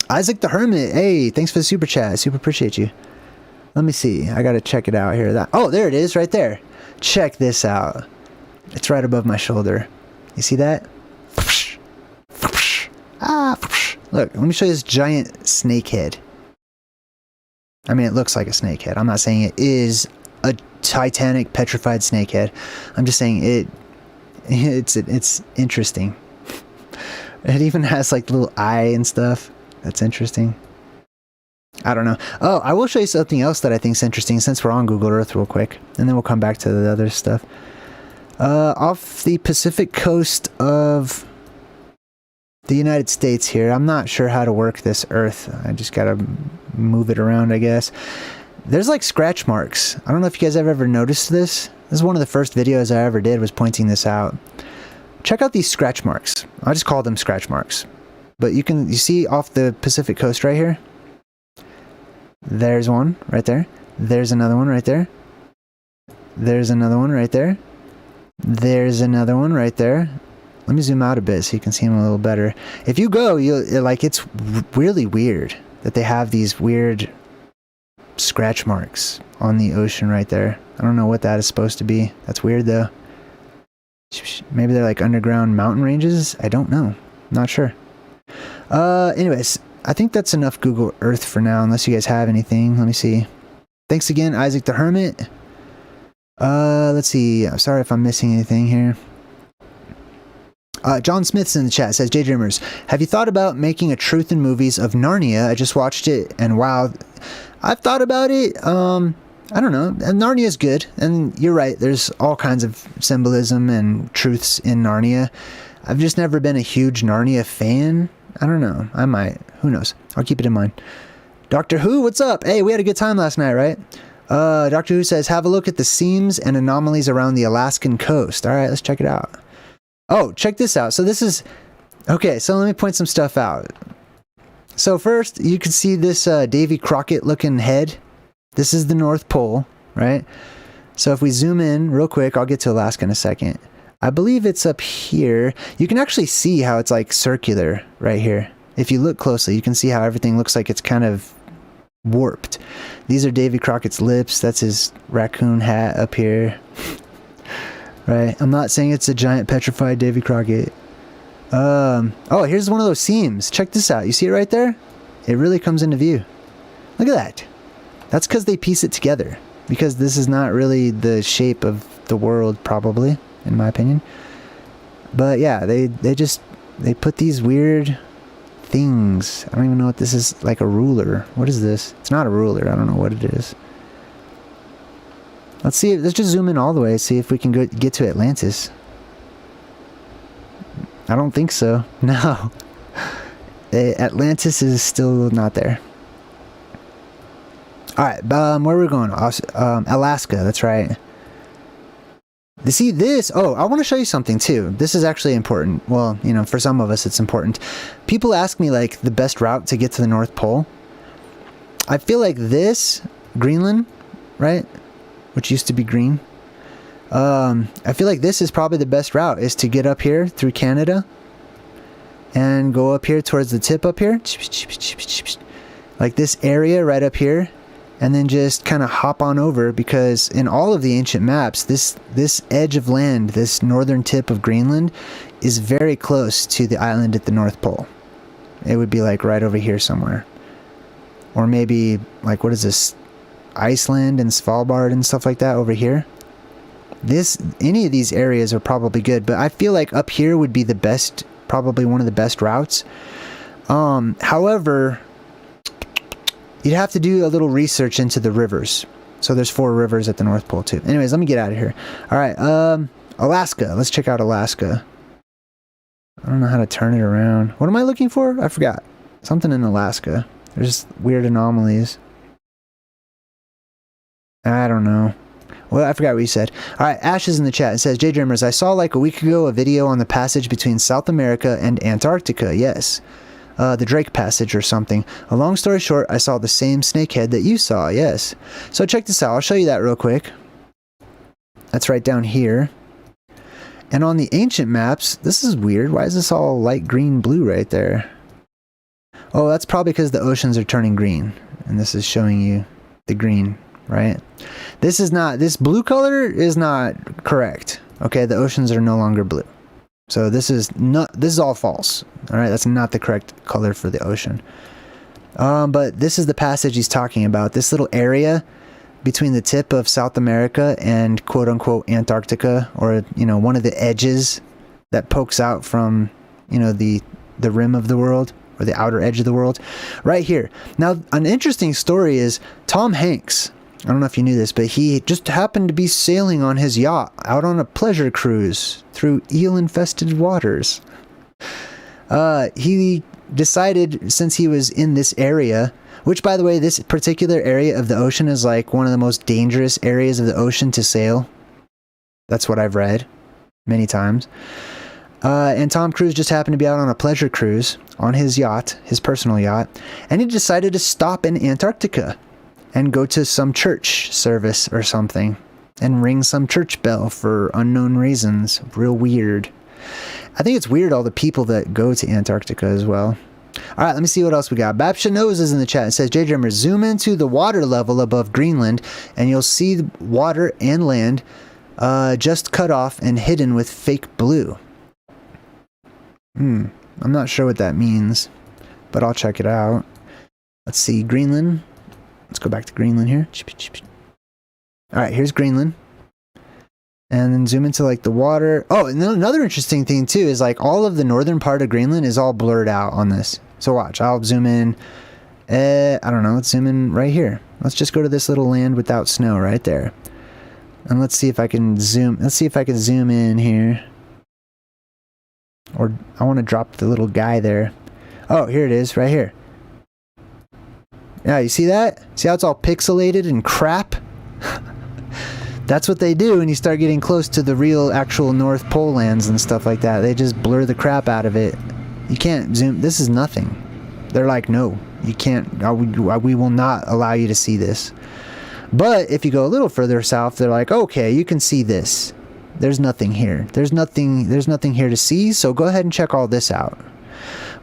Isaac the Hermit, hey, thanks for the super chat. Super appreciate you. Let me see. I gotta check it out here. Oh, there it is right there. Check this out. It's right above my shoulder. You see that? Look, let me show you this giant snake head. I mean, it looks like a snake head. I'm not saying it is a titanic petrified snake head. I'm just saying it's interesting. It even has like little eye and stuff. That's interesting. I don't know. Oh, I will show you something else that I think is interesting since we're on Google Earth real quick. And then we'll come back to the other stuff. Off the Pacific coast of the United States here. I'm not sure how to work this Earth. I just gotta move it around, I guess. There's like scratch marks. I don't know if you guys have ever noticed this. This is one of the first videos I ever did, was pointing this out. Check out these scratch marks. I just call them scratch marks. But you see off the Pacific coast right here? There's one right there. There's another one right there. There's another one right there. There's another one right there. Let me zoom out a bit so you can see them a little better. If you go, it's really weird that they have these weird scratch marks on the ocean right there. I don't know what that is supposed to be. That's weird though. Maybe they're like underground mountain ranges? I don't know. Not sure. Anyways, I think that's enough Google Earth for now, unless you guys have anything. Let me see. Thanks again, Isaac the Hermit. Let's see. I'm sorry if I'm missing anything here. John Smith's in the chat, says, JayDreamerZ, have you thought about making a Truth in Movies of Narnia? I just watched it, and wow. I've thought about it. I don't know. Narnia's good, and you're right. There's all kinds of symbolism and truths in Narnia. I've just never been a huge Narnia fan. I don't know. I might. Who knows? I'll keep it in mind. Doctor Who, what's up? Hey, we had a good time last night, right? Doctor Who says, have a look at the seams and anomalies around the Alaskan coast. All right, let's check it out. Oh, check this out. So this is... Okay, so let me point some stuff out. So first, you can see this Davy Crockett looking head. This is the North Pole, right? So if we zoom in real quick, I'll get to Alaska in a second. I believe it's up here. You can actually see how it's like circular right here. If you look closely, you can see how everything looks like it's kind of warped. These are Davy Crockett's lips. That's his raccoon hat up here. Right? I'm not saying it's a giant petrified Davy Crockett. Oh, here's one of those seams. Check this out. You see it right there? It really comes into view. Look at that. That's because they piece it together. Because this is not really the shape of the world, probably, in my opinion. But yeah, they put these weird things. I don't even know what this is. Like a ruler. What is this? It's not a ruler. I don't know what it is. Let's see. Let's just zoom in all the way. See if we can get to Atlantis. I don't think so. No. Atlantis is still not there. Alright, where are we going? Alaska, that's right. See this? Oh, I want to show you something too. This is actually important. Well, you know, for some of us it's important. People ask me like the best route to get to the North Pole. I feel like this, Greenland, right? Which used to be green. I feel like this is probably the best route, is to get up here through Canada and go up here towards the tip up here. Like this area right up here. And then just kind of hop on over, because in all of the ancient maps, this edge of land, this northern tip of Greenland, is very close to the island at the North Pole. It would be like right over here somewhere. Or maybe, like, what is this? Iceland and Svalbard and stuff like that over here. Any of these areas are probably good, but I feel like up here would be the best, probably one of the best routes. However, you'd have to do a little research into the rivers. So there's 4 rivers at the North Pole too. Anyways, let me get out of here. All right, Alaska. Let's check out Alaska. I don't know how to turn it around. What am I looking for? I forgot. Something in Alaska. There's weird anomalies. I don't know. Well, I forgot what you said. All right, Ash is in the chat. It says, JayDreamerZ, I saw like a week ago a video on the passage between South America and Antarctica. Yes. The Drake Passage or something. A long story short, I saw the same snakehead that you saw, yes. So check this out. I'll show you that real quick. That's right down here. And on the ancient maps, this is weird. Why is this all light green blue right there? Oh, that's probably because the oceans are turning green. And this is showing you the green, right? This blue color is not correct. Okay, the oceans are no longer blue. So this is all false. All right, that's not the correct color for the ocean. But this is the passage he's talking about. This little area between the tip of South America and quote unquote Antarctica, or you know, one of the edges that pokes out from, you know, the rim of the world, or the outer edge of the world, right here. Now, an interesting story is Tom Hanks. I don't know if you knew this, but he just happened to be sailing on his yacht out on a pleasure cruise through eel-infested waters. He decided, since he was in this area, which, by the way, this particular area of the ocean is like one of the most dangerous areas of the ocean to sail. That's what I've read many times. And Tom Cruise just happened to be out on a pleasure cruise on his yacht, his personal yacht, and he decided to stop in Antarctica and go to some church service or something and ring some church bell for unknown reasons. Real weird. I think it's weird all the people that go to Antarctica as well. All right, let me see what else we got. Babsha Knows is in the chat. It says, JayDreamerZ, zoom into the water level above Greenland and you'll see the water and land just cut off and hidden with fake blue. I'm not sure what that means, but I'll check it out. Let's see, Greenland. Let's go back to Greenland here. All right, here's Greenland. And then zoom into like the water. Oh, and then another interesting thing too is like all of the northern part of Greenland is all blurred out on this. So watch, I'll zoom in. I don't know, let's zoom in right here. Let's just go to this little land without snow right there. And let's see if I can zoom. Let's see if I can zoom in here. Or I want to drop the little guy there. Oh, here it is, right here. Yeah, you see that? See how it's all pixelated and crap? That's what they do when you start getting close to the real actual North Pole lands and stuff like that. They just blur the crap out of it. You can't zoom. This is nothing. They're like, no, you can't. We will not allow you to see this. But if you go a little further south, they're like, okay, you can see this. There's nothing here. There's nothing here to see, so go ahead and check all this out.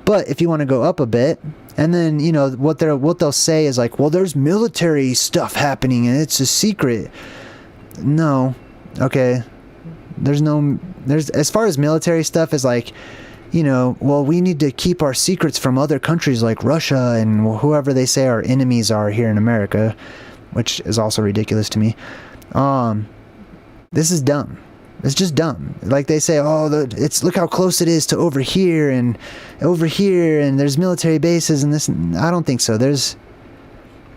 But if you want to go up a bit, and then, you know, what they'll say is like, well, there's military stuff happening and it's a secret. No. Okay. There's as far as military stuff is like, you know, well, we need to keep our secrets from other countries like Russia and whoever they say our enemies are here in America, which is also ridiculous to me. This is dumb. It's just dumb. Like they say, oh, look how close it is to over here and there's military bases and this. I don't think so. That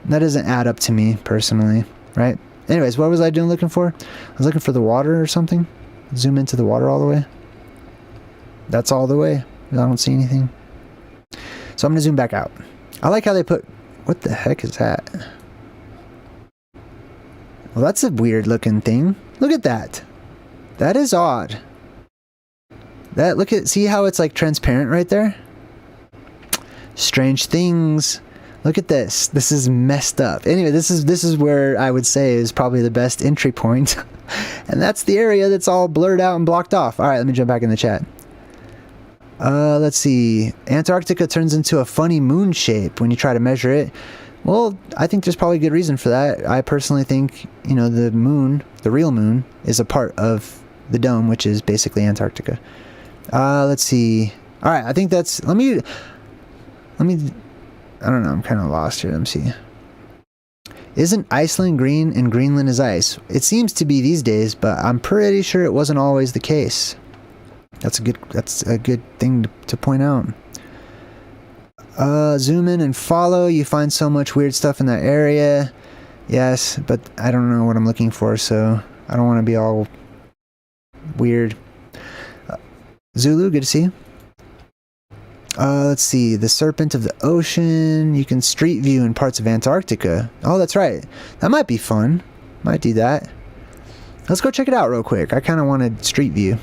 doesn't add up to me personally, right? Anyways, what was I looking for? I was looking for the water or something. Zoom into the water all the way. That's all the way. I don't see anything. So I'm going to zoom back out. I like how they put... What the heck is that? Well, that's a weird looking thing. Look at that. That is odd. That, look at, see how it's like transparent right there? Strange things. Look at this. This is messed up. Anyway, this is where I would say is probably the best entry point. And that's the area that's all blurred out and blocked off. Alright, let me jump back in the chat. Let's see. Antarctica turns into a funny moon shape when you try to measure it. Well, I think there's probably a good reason for that. I personally think, you know, the moon, the real moon, is a part of the dome, which is basically Antarctica. Let's see. Alright, I think that's... Let me... I don't know, I'm kind of lost here. Let me see. Isn't Iceland green and Greenland is ice? It seems to be these days, but I'm pretty sure it wasn't always the case. That's a good thing to point out. Zoom in and follow. You find so much weird stuff in that area. Yes, but I don't know what I'm looking for, so I don't want to be all weird. Zulu, good to see you. Let's see. The Serpent of the Ocean. You can street view in parts of Antarctica. Oh, that's right. That might be fun. Might do that. Let's go check it out real quick. I kind of wanted street view.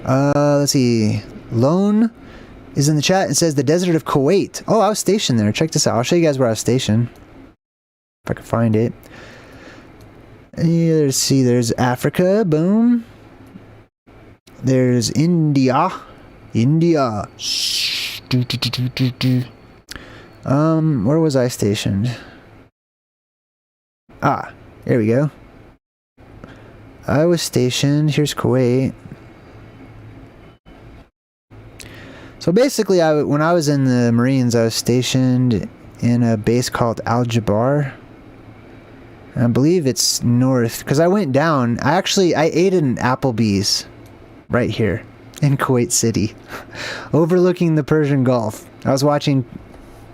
Let's see. Lone is in the chat and says the desert of Kuwait. Oh, I was stationed there. Check this out. I'll show you guys where I was stationed. If I can find it. Yeah, let's see. There's Africa. Boom. There's India. India. Where was I stationed? Ah, there we go. I was stationed. Here's Kuwait. So basically, when I was in the Marines, I was stationed in a base called Al-Jabar. I believe it's north, because I went down. I ate at an Applebee's right here in Kuwait City, overlooking the Persian Gulf. I was watching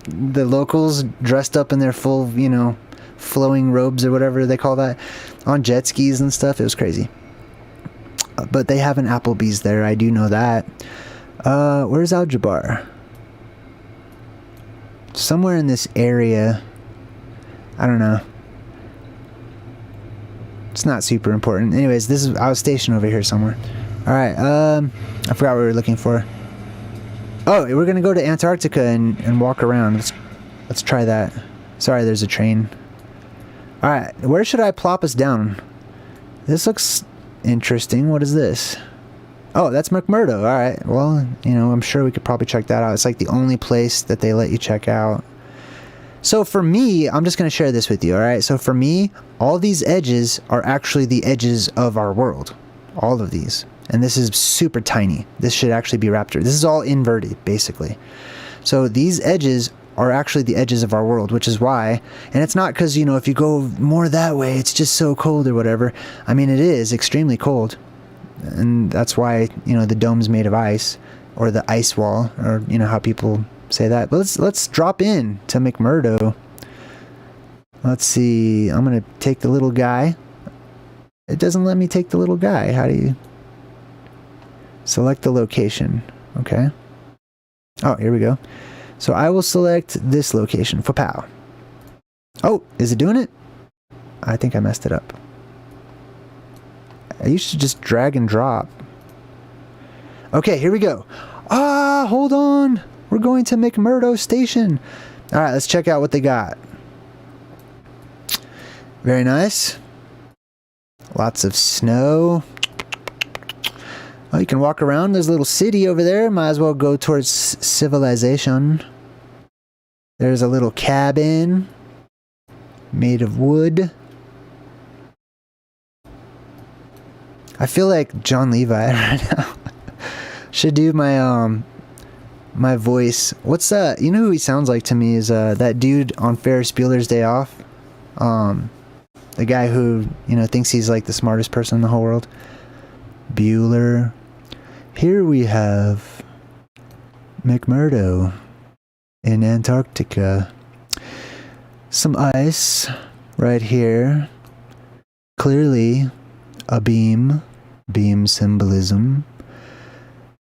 the locals dressed up in their full, you know, flowing robes or whatever they call that, on jet skis and stuff. It was crazy. But they have an Applebee's there. I do know that. Where's Al-Jabar? Somewhere in this area. I don't know. It's not super important. Anyways, I was stationed over here somewhere. Alright, I forgot what we were looking for. Oh, we're gonna go to Antarctica and walk around. Let's try that. Sorry, there's a train. Alright, where should I plop us down? This looks interesting. What is this? Oh, that's McMurdo. Alright, well, you know, I'm sure we could probably check that out. It's like the only place that they let you check out. So for me, I'm just going to share this with you, alright? So for me, all these edges are actually the edges of our world. All of these. And this is super tiny. This should actually be Raptor. This is all inverted, basically. So these edges are actually the edges of our world, which is why, and it's not because, you know, if you go more that way, it's just so cold or whatever. I mean, it is extremely cold. And that's why, you know, the dome's made of ice, or the ice wall, or, you know, how people say that. But let's drop in to McMurdo. Let's see. I'm going to take the little guy. It doesn't let me take the little guy. How do you... Select the location. Okay. Oh, here we go. So I will select this location. Fopow. Oh, is it doing it? I think I messed it up. I used to just drag and drop. Okay, here we go. Ah, hold on. We're going to McMurdo Station. Alright, let's check out what they got. Very nice. Lots of snow. Oh, you can walk around. There's a little city over there. Might as well go towards civilization. There's a little cabin made of wood. I feel like John Levi right now. Should do my my voice. What's that? You know who he sounds like to me is that dude on Ferris Bueller's Day Off. The guy who, you know, thinks he's like the smartest person in the whole world. Bueller. Here we have McMurdo in Antarctica. Some ice right here. Clearly a beam symbolism.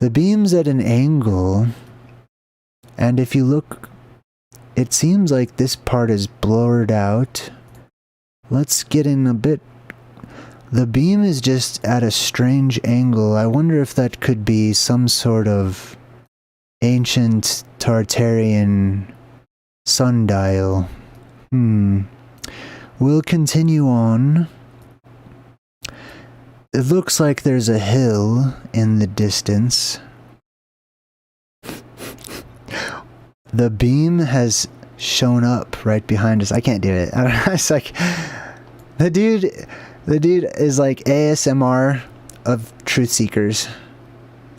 The beam's at an angle, and if you look, it seems like this part is blurred out. Let's get in a bit. The beam is just at a strange angle. I wonder if that could be some sort of ancient Tartarian sundial. We'll continue on. It looks like there's a hill in the distance. The beam has shown up right behind us. I can't do it. I don't know. It's like the dude is like ASMR of truth seekers.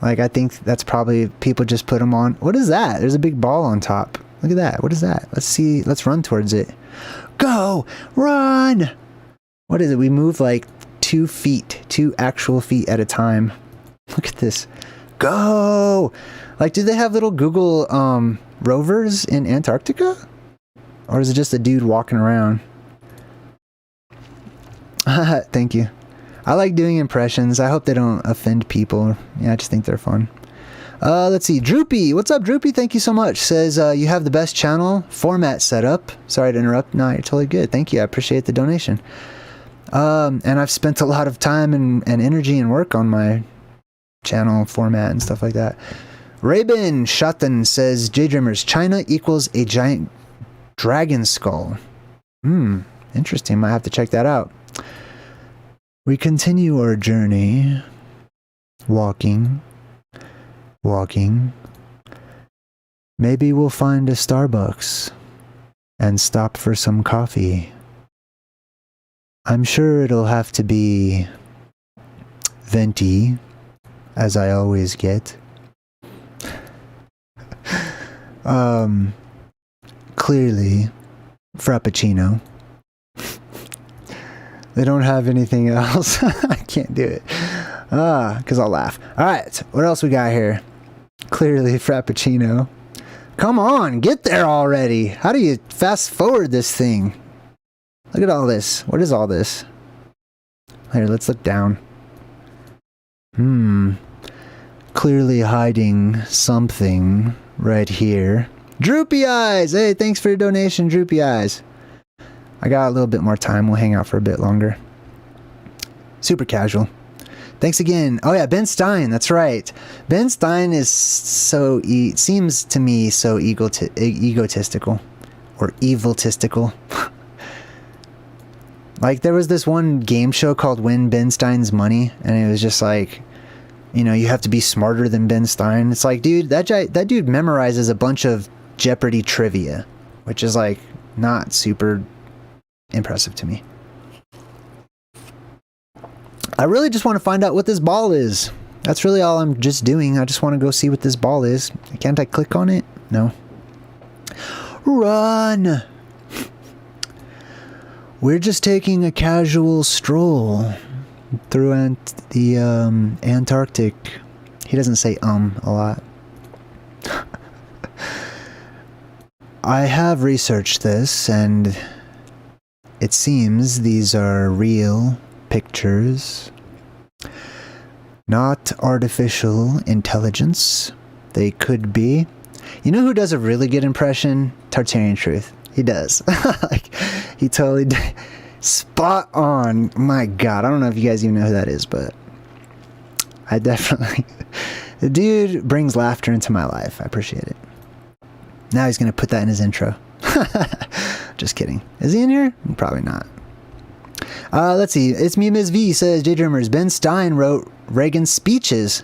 Like, I think that's probably people just put them on. What is that? There's a big ball on top. Look at that. What is that? Let's see. Let's run towards it. Go! Run! What is it? We move like 2 feet, 2 actual feet at a time. Look at this. Go! Like, do they have little Google rovers in Antarctica? Or is it just a dude walking around? Thank you. I like doing impressions. I hope they don't offend people. Yeah, I just think they're fun. Let's see. Droopy. What's up, Droopy? Thank you so much. Says, you have the best channel format set up. Sorry to interrupt. No, you're totally good. Thank you. I appreciate the donation. And I've spent a lot of time and energy and work on my channel format and stuff like that. Rabin Shatan says, JayDreamerZ, China equals a giant dragon skull. Interesting. Might have to check that out. We continue our journey, walking. Maybe we'll find a Starbucks and stop for some coffee. I'm sure it'll have to be venti, as I always get. Clearly, Frappuccino. They don't have anything else. I can't do it. Because I'll laugh. Alright, what else we got here? Clearly Frappuccino. Come on, get there already. How do you fast forward this thing? Look at all this. What is all this? Here, let's look down. Clearly hiding something right here. Droopy Eyes! Hey, thanks for your donation, Droopy Eyes. I got a little bit more time. We'll hang out for a bit longer. Super casual. Thanks again. Oh yeah, Ben Stein. That's right. Ben Stein is seems to me so egotistical. Or eviltistical. Like, there was this one game show called Win Ben Stein's Money. And it was just like, you know, you have to be smarter than Ben Stein. It's like, dude, that dude memorizes a bunch of Jeopardy trivia. Which is like, not super impressive to me. I really just want to find out what this ball is. That's really all I'm just doing. I just want to go see what this ball is. Can't I click on it? No. Run! We're just taking a casual stroll through the Antarctic. He doesn't say a lot. I have researched this, and it seems these are real pictures, not artificial intelligence. They could be. You know who does a really good impression? Tartarian Truth. He does. Like, he totally spot on. My God, I don't know if you guys even know who that is, but I definitely. The dude brings laughter into my life. I appreciate it. Now he's gonna put that in his intro. Just kidding. Is he in here? Probably not. Let's see. It's me, Ms. V says, JayDreamerZ, Ben Stein wrote Reagan's speeches.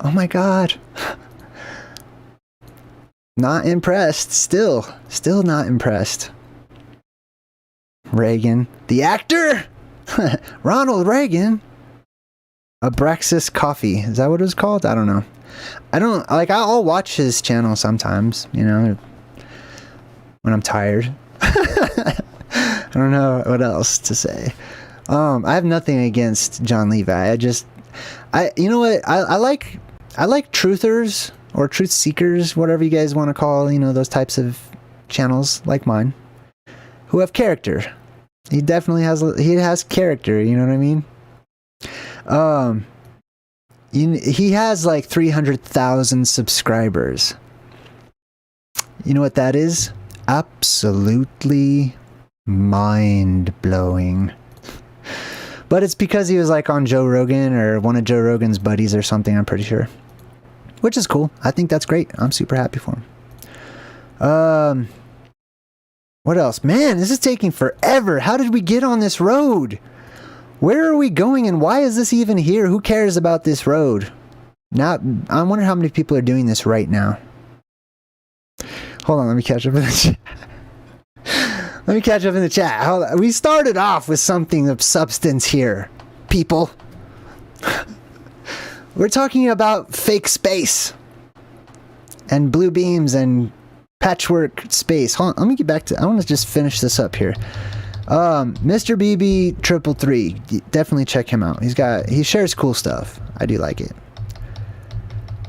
Oh my God. Not impressed. Still not impressed. Reagan. The actor? Ronald Reagan? Abraxas Coffee. Is that what it was called? I don't know. I'll watch his channel sometimes, you know, when I'm tired. I don't know what else to say. I have nothing against John Levi. You know what? I like truthers or truth seekers, whatever you guys want to call, you know, those types of channels like mine, who have character. He definitely has character. You know what I mean? He has like 300,000 subscribers. You know what that is? Absolutely mind-blowing. But it's because he was like on Joe Rogan or one of Joe Rogan's buddies or something, I'm pretty sure. Which is cool. I think that's great. I'm super happy for him. What else? Man, this is taking forever. How did we get on this road? Where are we going and why is this even here? Who cares about this road? Now, I wonder how many people are doing this right now. Hold on, let me catch up in the chat. Let me catch up in the chat. Hold on. We started off with something of substance here, people. We're talking about fake space and blue beams and patchwork space. Hold on, let me get back to. I want to just finish this up here. Mr. BB 333, definitely check him out. He shares cool stuff. I do like it.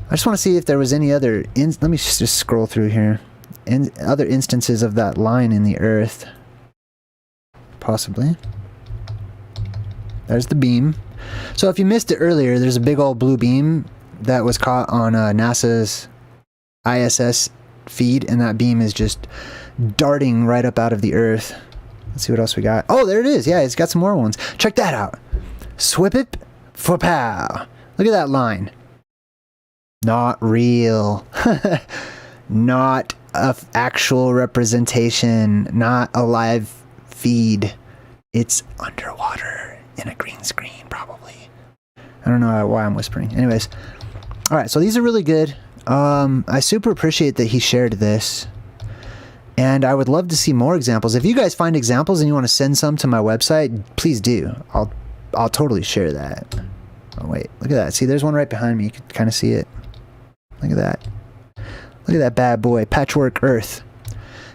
I just want to see if there was any other. Let me just scroll through here. Other instances of that line in the earth. Possibly. There's the beam. So if you missed it earlier, there's a big old blue beam that was caught on NASA's I.S.S. feed, and that beam is just darting right up out of the earth. Let's see what else we got. Oh, there it is. Yeah, it's got some more ones. Check that out. Swip-it, fopow. Look at that line. Not real. Not a actual representation. Not a live feed. It's underwater in a green screen, probably. I don't know why I'm whispering. Anyways. Alright, so these are really good. I super appreciate that he shared this. And I would love to see more examples. If you guys find examples and you want to send some to my website, please do. I'll totally share that. Oh, wait. Look at that. See, there's one right behind me. You can kind of see it. Look at that. Look at that bad boy. Patchwork Earth.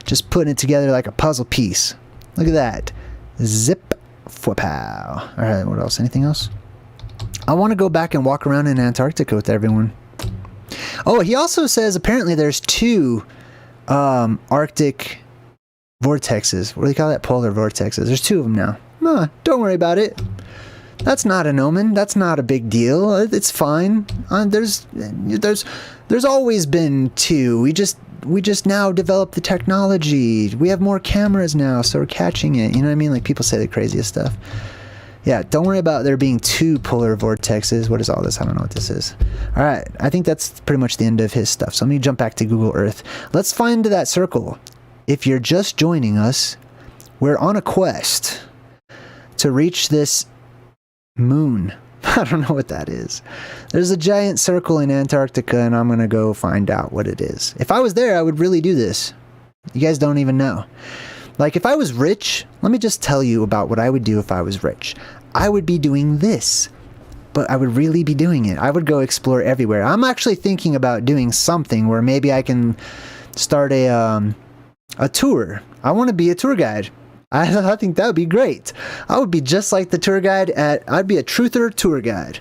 Just putting it together like a puzzle piece. Look at that. Zip. Fopow. Alright, what else? Anything else? I want to go back and walk around in Antarctica with everyone. Oh, he also says apparently there's 2 Arctic vortexes. What do they call that? Polar vortexes. There's 2 of them now. Don't worry about it. That's not an omen. That's not a big deal. It's fine. There's always been 2. We just now developed the technology. We have more cameras now, so we're catching it. You know what I mean? Like people say the craziest stuff. Yeah, don't worry about there being 2 polar vortexes. What is all this? I don't know what this is. All right, I think that's pretty much the end of his stuff. So let me jump back to Google Earth. Let's find that circle. If you're just joining us, we're on a quest to reach this moon. I don't know what that is. There's a giant circle in Antarctica, and I'm going to go find out what it is. If I was there, I would really do this. You guys don't even know. Like, if I was rich, let me just tell you about what I would do if I was rich. I would be doing this, but I would really be doing it. I would go explore everywhere. I'm actually thinking about doing something where maybe I can start a tour. I want to be a tour guide. I think that would be great. I would be just like the tour guide I'd be a truther tour guide.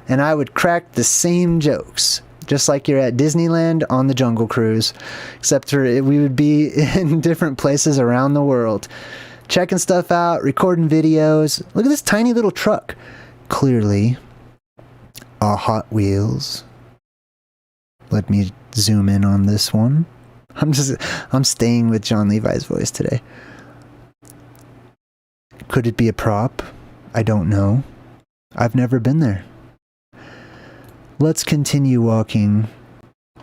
And I would crack the same jokes. Just like you're at Disneyland on the Jungle Cruise. Except we would be in different places around the world. Checking stuff out, recording videos. Look at this tiny little truck. Clearly a Hot Wheels. Let me zoom in on this one. I'm staying with John Levi's voice today. Could it be a prop? I don't know. I've never been there. Let's continue walking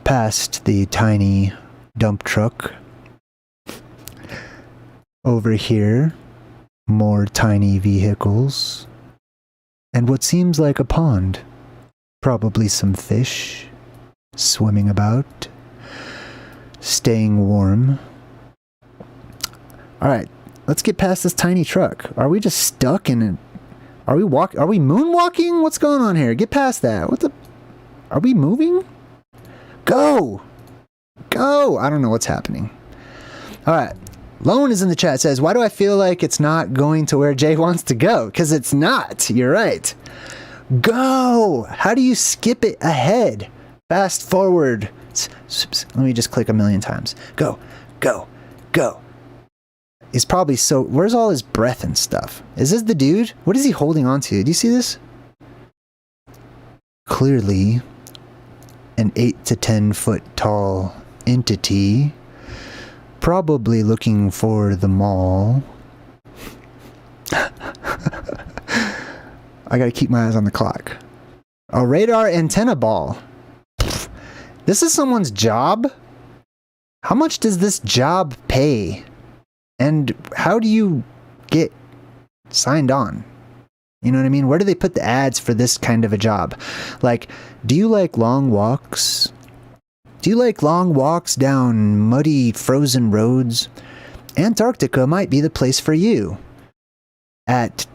past the tiny dump truck. Over here, more tiny vehicles. And what seems like a pond. Probably some fish swimming about, staying warm. Alright, let's get past this tiny truck. Are we just stuck in it? Are we moonwalking? What's going on here? Get past that. Are we moving? Go! Go! I don't know what's happening. Alright. Lone is in the chat. Says, why do I feel like it's not going to where Jay wants to go? Because it's not. You're right. Go! How do you skip it ahead? Fast forward. Let me just click a million times. Go. Go. Go. He's probably so... Where's all his breath and stuff? Is this the dude? What is he holding on to? Do you see this? Clearly, an 8 to 10 foot tall entity, probably looking for the mall. I gotta keep my eyes on the clock. A radar antenna ball. This is someone's job? How much does this job pay? And how do you get signed on? You know what I mean? Where do they put the ads for this kind of a job? Like, do you like long walks? Do you like long walks down muddy, frozen roads? Antarctica might be the place for you. At,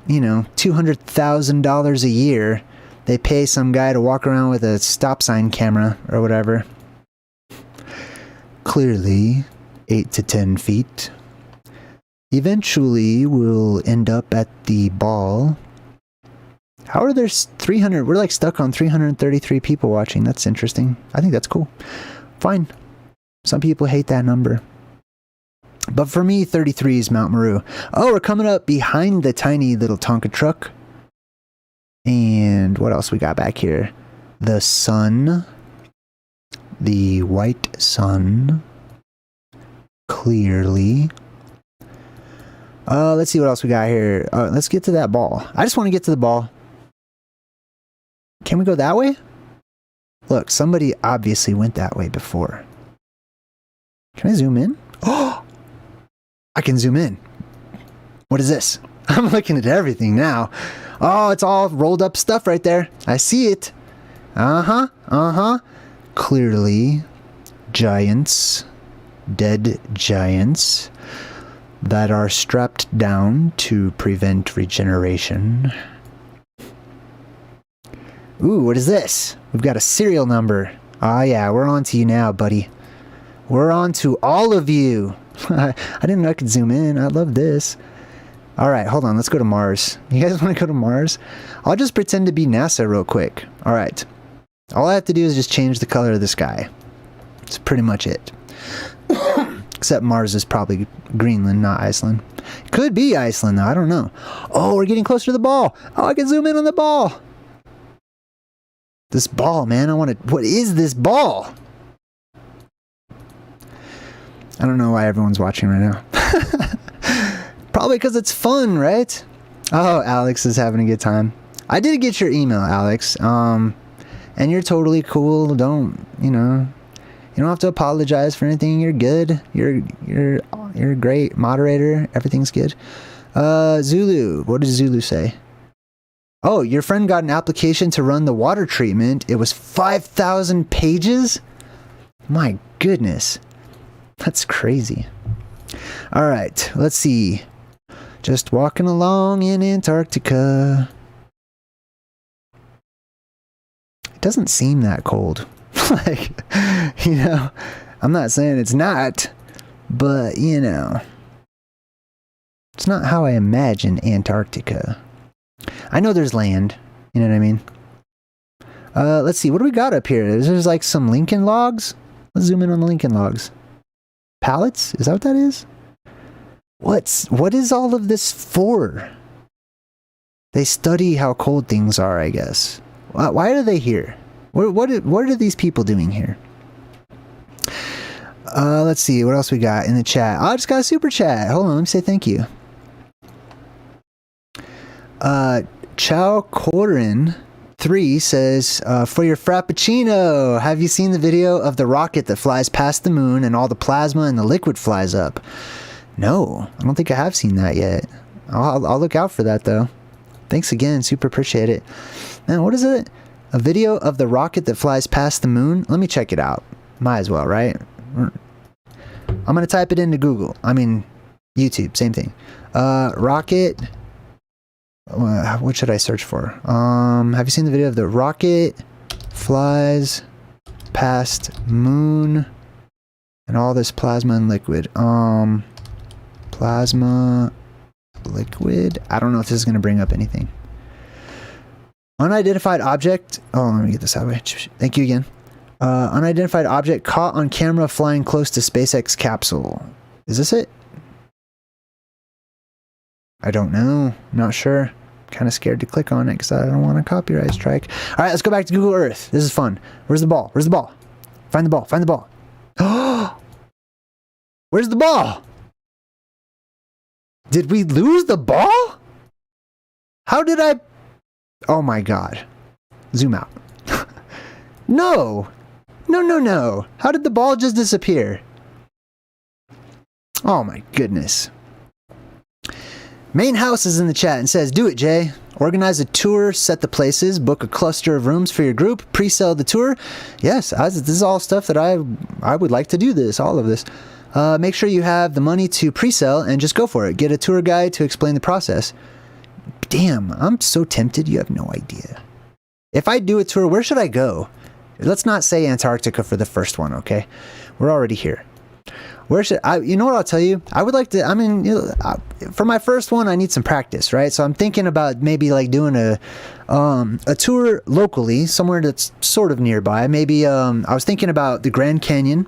you know, $200,000 a year, they pay some guy to walk around with a stop sign camera or whatever. Clearly, 8 to 10 feet. Eventually, we'll end up at the ball. How are there 300? We're like stuck on 333 people watching. That's interesting. I think that's cool. Fine. Some people hate that number. But for me, 33 is Mount Meru. Oh, we're coming up behind the tiny little Tonka truck. And what else we got back here? The sun. The white sun. Clearly. Let's see what else we got here. Let's get to that ball. I just want to get to the ball. Can we go that way? Look, somebody obviously went that way before. Can I zoom in? Oh! I can zoom in. What is this? I'm looking at everything now. Oh, it's all rolled up stuff right there. I see it. Uh-huh. Clearly, giants, dead giants that are strapped down to prevent regeneration. Ooh, what is this? We've got a serial number. Ah, yeah, we're on to you now, buddy. We're on to all of you. I didn't know I could zoom in. I love this. All right, hold on. Let's go to Mars. You guys want to go to Mars? I'll just pretend to be NASA real quick. All right. All I have to do is just change the color of the sky. That's pretty much it. Except Mars is probably Greenland, not Iceland. Could be Iceland, though. I don't know. Oh, we're getting closer to the ball. Oh, I can zoom in on the ball. This ball, man. I want to... What is this ball? I don't know why everyone's watching right now. Probably because it's fun, right? Oh, Alex is having a good time. I did get your email, Alex. And you're totally cool. Don't, you know... You don't have to apologize for anything. You're good. You're a great moderator. Everything's good. Zulu. What does Zulu say? Oh, your friend got an application to run the water treatment. It was 5,000 pages? My goodness. That's crazy. All right. Let's see. Just walking along in Antarctica. It doesn't seem that cold. Like, you know, I'm not saying it's not, but, you know, it's not how I imagine Antarctica. I know there's land, you know what I mean? Let's see, what do we got up here? There's like some Lincoln logs. Let's zoom in on the Lincoln logs. Pallets? Is that what that is? What is all of this for? They study how cold things are, I guess. Why are they here? What are these people doing here? Let's see. What else we got in the chat? Oh, I just got a super chat. Hold on. Let me say thank you. Chow Corin 3 says, for your Frappuccino, have you seen the video of the rocket that flies past the moon and all the plasma and the liquid flies up? No, I don't think I have seen that yet. I'll look out for that, though. Thanks again. Super appreciate it. Man, what is it? A video of the rocket that flies past the moon? Let me check it out. Might as well, right? I'm going to type it into Google. I mean, YouTube, same thing. Rocket. What should I search for? Have you seen the video of the rocket flies past moon and all this plasma and liquid? Plasma, liquid. I don't know if this is going to bring up anything. Unidentified object. Oh, let me get this out of the way. Thank you again. Unidentified object caught on camera flying close to SpaceX capsule. Is this it? I don't know. I'm not sure. I'm kind of scared to click on it because I don't want a copyright strike. All right, let's go back to Google Earth. This is fun. Where's the ball? Where's the ball? Find the ball. Find the ball. Oh! Where's the ball? Did we lose the ball? How did I Oh my god. Zoom out. No! No, no, no. How did the ball just disappear? Oh my goodness. Main House is in the chat and says, do it, Jay. Organize a tour, set the places, book a cluster of rooms for your group, pre-sell the tour. Yes, this is all stuff that I would like to do this, all of this. Make sure you have the money to pre-sell and just go for it. Get a tour guide to explain the process. Damn, I'm so tempted, you have no idea. If I do a tour, where should I go? Let's not say Antarctica for the first one, okay? We're already here. Where should I, you know what I'll tell you? I would like to, I mean, you know, for my first one, I need some practice, right? So I'm thinking about maybe like doing a tour locally, somewhere that's sort of nearby. Maybe, I was thinking about the Grand Canyon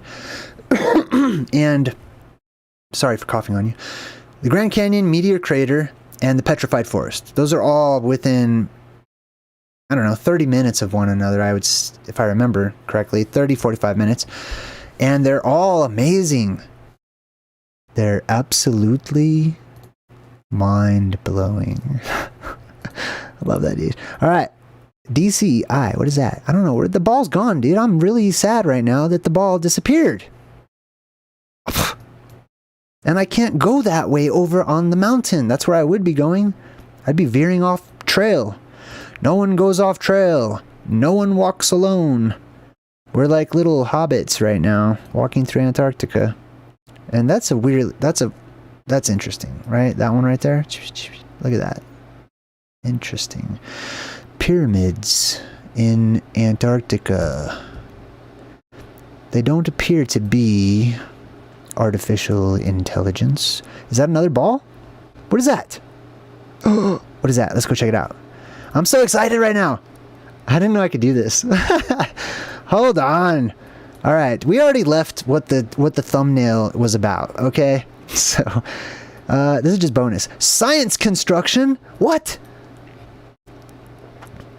and, sorry for coughing on you, the Grand Canyon, Meteor Crater, and the Petrified Forest. Those are all within, I don't know, 30 minutes of one another, I would, if I remember correctly, 30, 45 minutes. And they're all amazing. They're absolutely mind-blowing. I love that, dude. All right. DCI, what is that? I don't know. Where the ball's gone, dude. I'm really sad right now that the ball disappeared. And I can't go that way over on the mountain. That's where I would be going. I'd be veering off trail. No one goes off trail. No one walks alone. We're like little hobbits right now, walking through Antarctica. And that's a weird, that's interesting, right? That one right there. Look at that. Interesting. Pyramids in Antarctica. They don't appear to be artificial intelligence. Is that another ball? What is that? What is that? Let's go check it out. I'm so excited right now. I didn't know I could do this. Hold on. All right, we already left what the thumbnail was about, okay? So, this is just bonus. Science construction? What?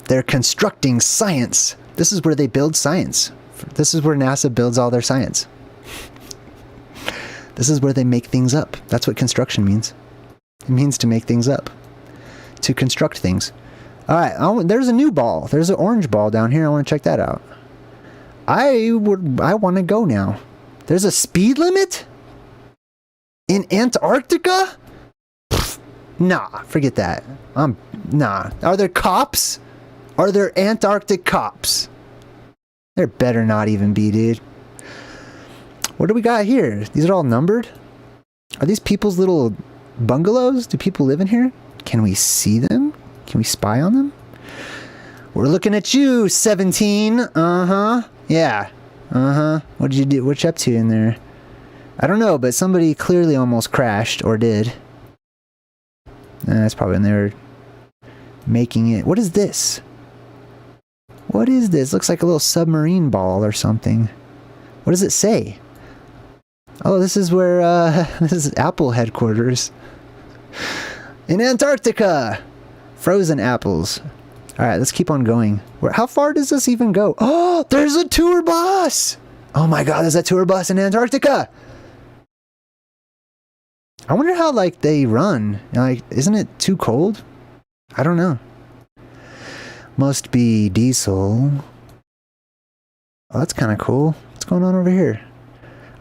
They're constructing science. This is where they build science. This is where NASA builds all their science. This is where they make things up. That's what construction means. It means to make things up. To construct things. All right, there's a new ball. There's an orange ball down here. I want to check that out. I want to go now. There's a speed limit? In Antarctica? Pfft, nah, forget that. Nah. Are there cops? Are there Antarctic cops? There better not even be, dude. What do we got here? These are all numbered? Are these people's little bungalows? Do people live in here? Can we see them? Can we spy on them? We're looking at you, 17. Uh-huh. Yeah. Uh-huh. What did you do? What you up to in there? I don't know, but somebody clearly almost crashed, or did. That's probably when they were making it. What is this? What is this? Looks like a little submarine ball or something. What does it say? Oh, this is where, this is Apple headquarters. In Antarctica! Frozen apples. Alright, let's keep on going. How far does this even go? Oh, there's a tour bus! Oh my god, there's a tour bus in Antarctica! I wonder how, like, they run. Like, isn't it too cold? I don't know. Must be diesel. Oh, that's kind of cool. What's going on over here?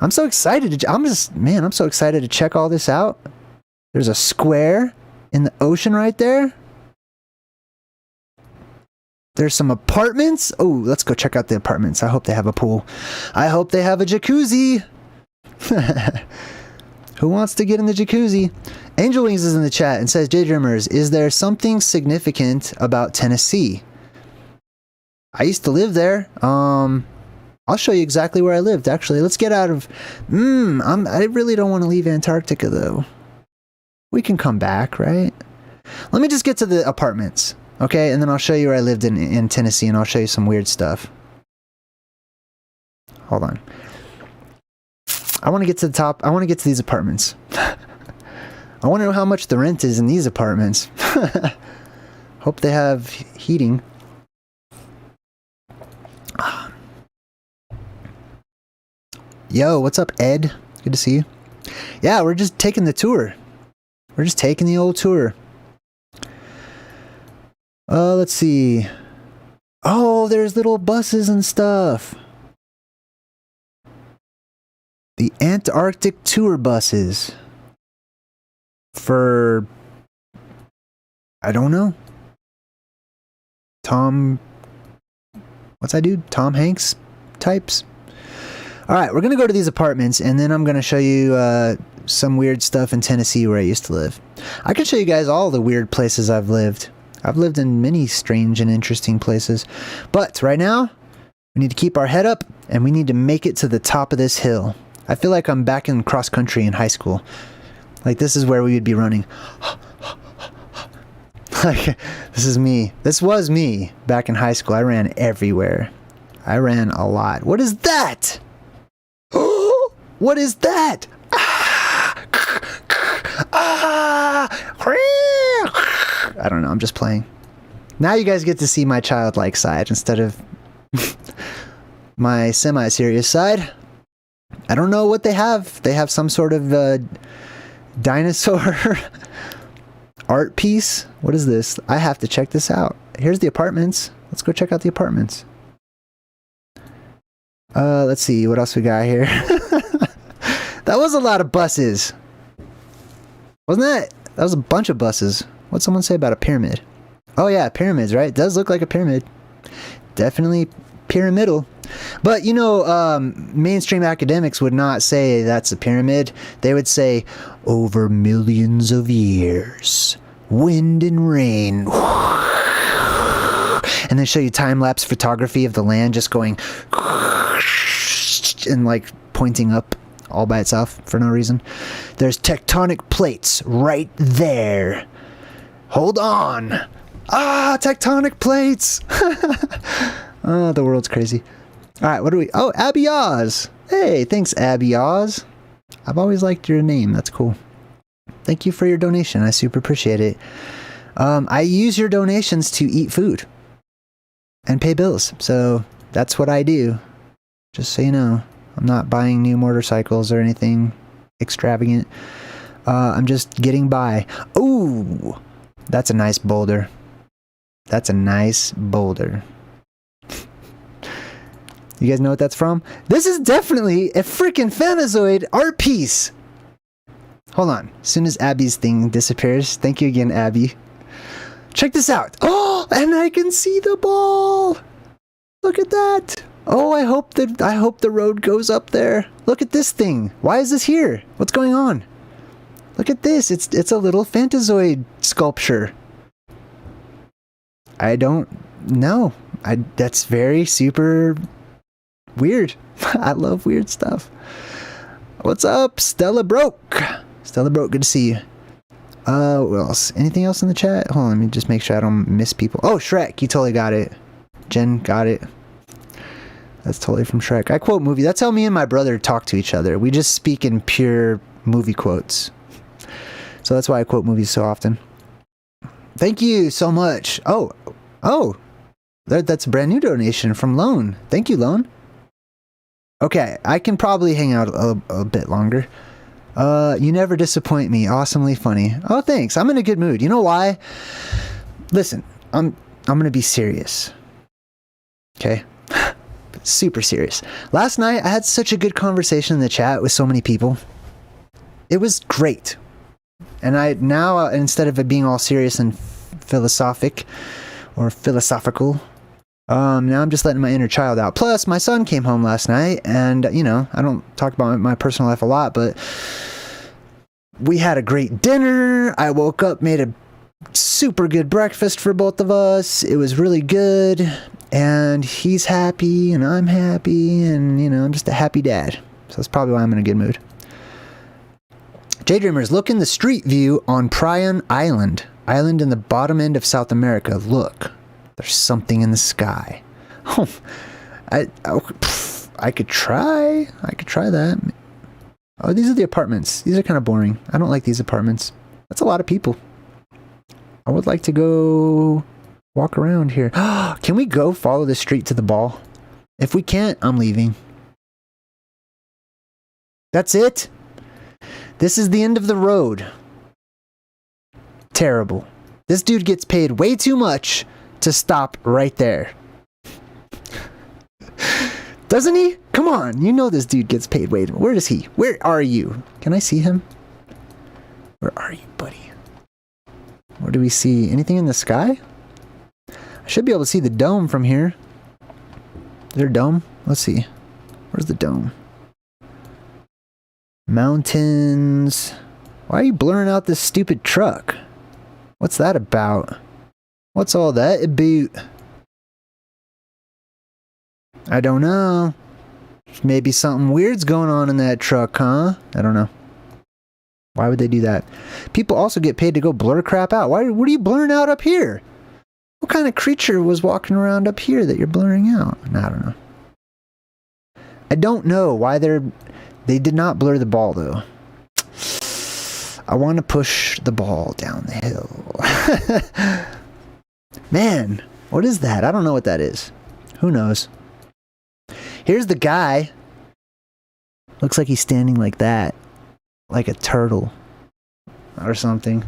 I'm so excited to... I'm so excited to check all this out. There's a square in the ocean right there. There's some apartments. Oh, let's go check out the apartments. I hope they have a pool. I hope they have a jacuzzi. Who wants to get in the jacuzzi? Angel Wings is in the chat and says, JayDreamerZ, is there something significant about Tennessee? I used to live there. I'll show you exactly where I lived, actually. Let's get out of... I really don't want to leave Antarctica, though. We can come back, right? Let me just get to the apartments. Okay, and then I'll show you where I lived in Tennessee, and I'll show you some weird stuff. Hold on. I want to get to the top. I want to get to these apartments. I want to know how much the rent is in these apartments. Hope they have heating. Yo, what's up, Ed? Good to see you. Yeah, we're just taking the tour. We're just taking the old tour. Let's see. Oh, there's little buses and stuff. The Antarctic tour buses. For, I don't know. What's that dude? Tom Hanks types? Alright, we're gonna go to these apartments, and then I'm gonna show you some weird stuff in Tennessee where I used to live. I can show you guys all the weird places I've lived. I've lived in many strange and interesting places. But right now, we need to keep our head up, and we need to make it to the top of this hill. I feel like I'm back in cross country in high school. Like, this is where we would be running. Like, this is me. This was me back in high school. I ran everywhere. I ran a lot. What is that? What is that? I don't know. I'm just playing. Now you guys get to see my childlike side instead of my semi-serious side. I don't know what they have. They have some sort of dinosaur art piece. What is this? I have to check this out. Here's the apartments. Let's go check out the apartments. Let's see. What else we got here? That was a lot of buses. Wasn't that? That was a bunch of buses. What'd someone say about a pyramid? Oh yeah, pyramids, right? It does look like a pyramid. Definitely pyramidal. But, you know, mainstream academics would not say that's a pyramid. They would say, over millions of years, wind and rain. And then show you time-lapse photography of the land just going and like pointing up all by itself for no reason. There's tectonic plates right there. Hold on. Ah, tectonic plates. Oh, the world's crazy. All right, what do we... Oh, Abby Oz. Hey, thanks, Abby Oz. I've always liked your name. That's cool. Thank you for your donation. I super appreciate it. I use your donations to eat food and pay bills. So that's what I do. Just so you know. I'm not buying new motorcycles or anything extravagant. I'm just getting by. Ooh, that's a nice boulder. That's a nice boulder. You guys know what that's from? This is definitely a freaking Fanazoid art piece. Hold on. As soon as Abby's thing disappears. Thank you again, Abby. Check this out. Oh, and I can see the ball. Look at that. Oh, I hope the road goes up there. Look at this thing. Why is this here? What's going on? Look at this. It's a little Fantazoid sculpture. I don't know. That's very super weird. I love weird stuff. What's up, Stella Broke? Stella Broke, good to see you. What else? Anything else in the chat? Hold on, let me just make sure I don't miss people. Oh, Shrek, you totally got it. Jen got it. That's totally from Shrek. I quote movie. That's how me and my brother talk to each other. We just speak in pure movie quotes. So that's why I quote movies so often. Thank you so much. Oh, that's a brand new donation from Lone. Thank you, Lone. Okay, I can probably hang out a bit longer. You never disappoint me. Awesomely funny. Oh, thanks. I'm in a good mood. You know why? Listen, I'm gonna be serious. Okay? Super serious. Last night, I had such a good conversation in the chat with so many people. It was great. And now, instead of it being all serious and philosophical, now I'm just letting my inner child out. Plus, my son came home last night, and, you know, I don't talk about my personal life a lot, but we had a great dinner. I woke up, made a super good breakfast for both of us. It was really good, and he's happy, and I'm happy, and, you know, I'm just a happy dad. So that's probably why I'm in a good mood. JayDreamerZ, look in the street view on Prion Island in the bottom end of South America. Look. There's something in the sky. Oh, I could try. I could try that. Oh, these are the apartments. These are kind of boring. I don't like these apartments. That's a lot of people. I would like to go walk around here. Can we go follow the street to the ball? If we can't, I'm leaving. That's it? This is the end of the road. Terrible. This dude gets paid way too much to stop right there. Doesn't he? Come on, you know this dude gets paid way too much. Where is he? Where are you? Can I see him? Where are you, buddy? Where do we see? Anything in the sky? I should be able to see the dome from here. Is there a dome? Let's see. Where's the dome? Mountains. Why are you blurring out this stupid truck? What's that about? What's all that about? I don't know. Maybe something weird's going on in that truck, huh? I don't know. Why would they do that? People also get paid to go blur crap out. What are you blurring out up here? What kind of creature was walking around up here that you're blurring out? I don't know. I don't know why they did not blur the ball though. I want to push the ball down the hill. Man, what is that? I don't know what that is. Who knows? Here's the guy. Looks like he's standing like that. Like a turtle. Or something.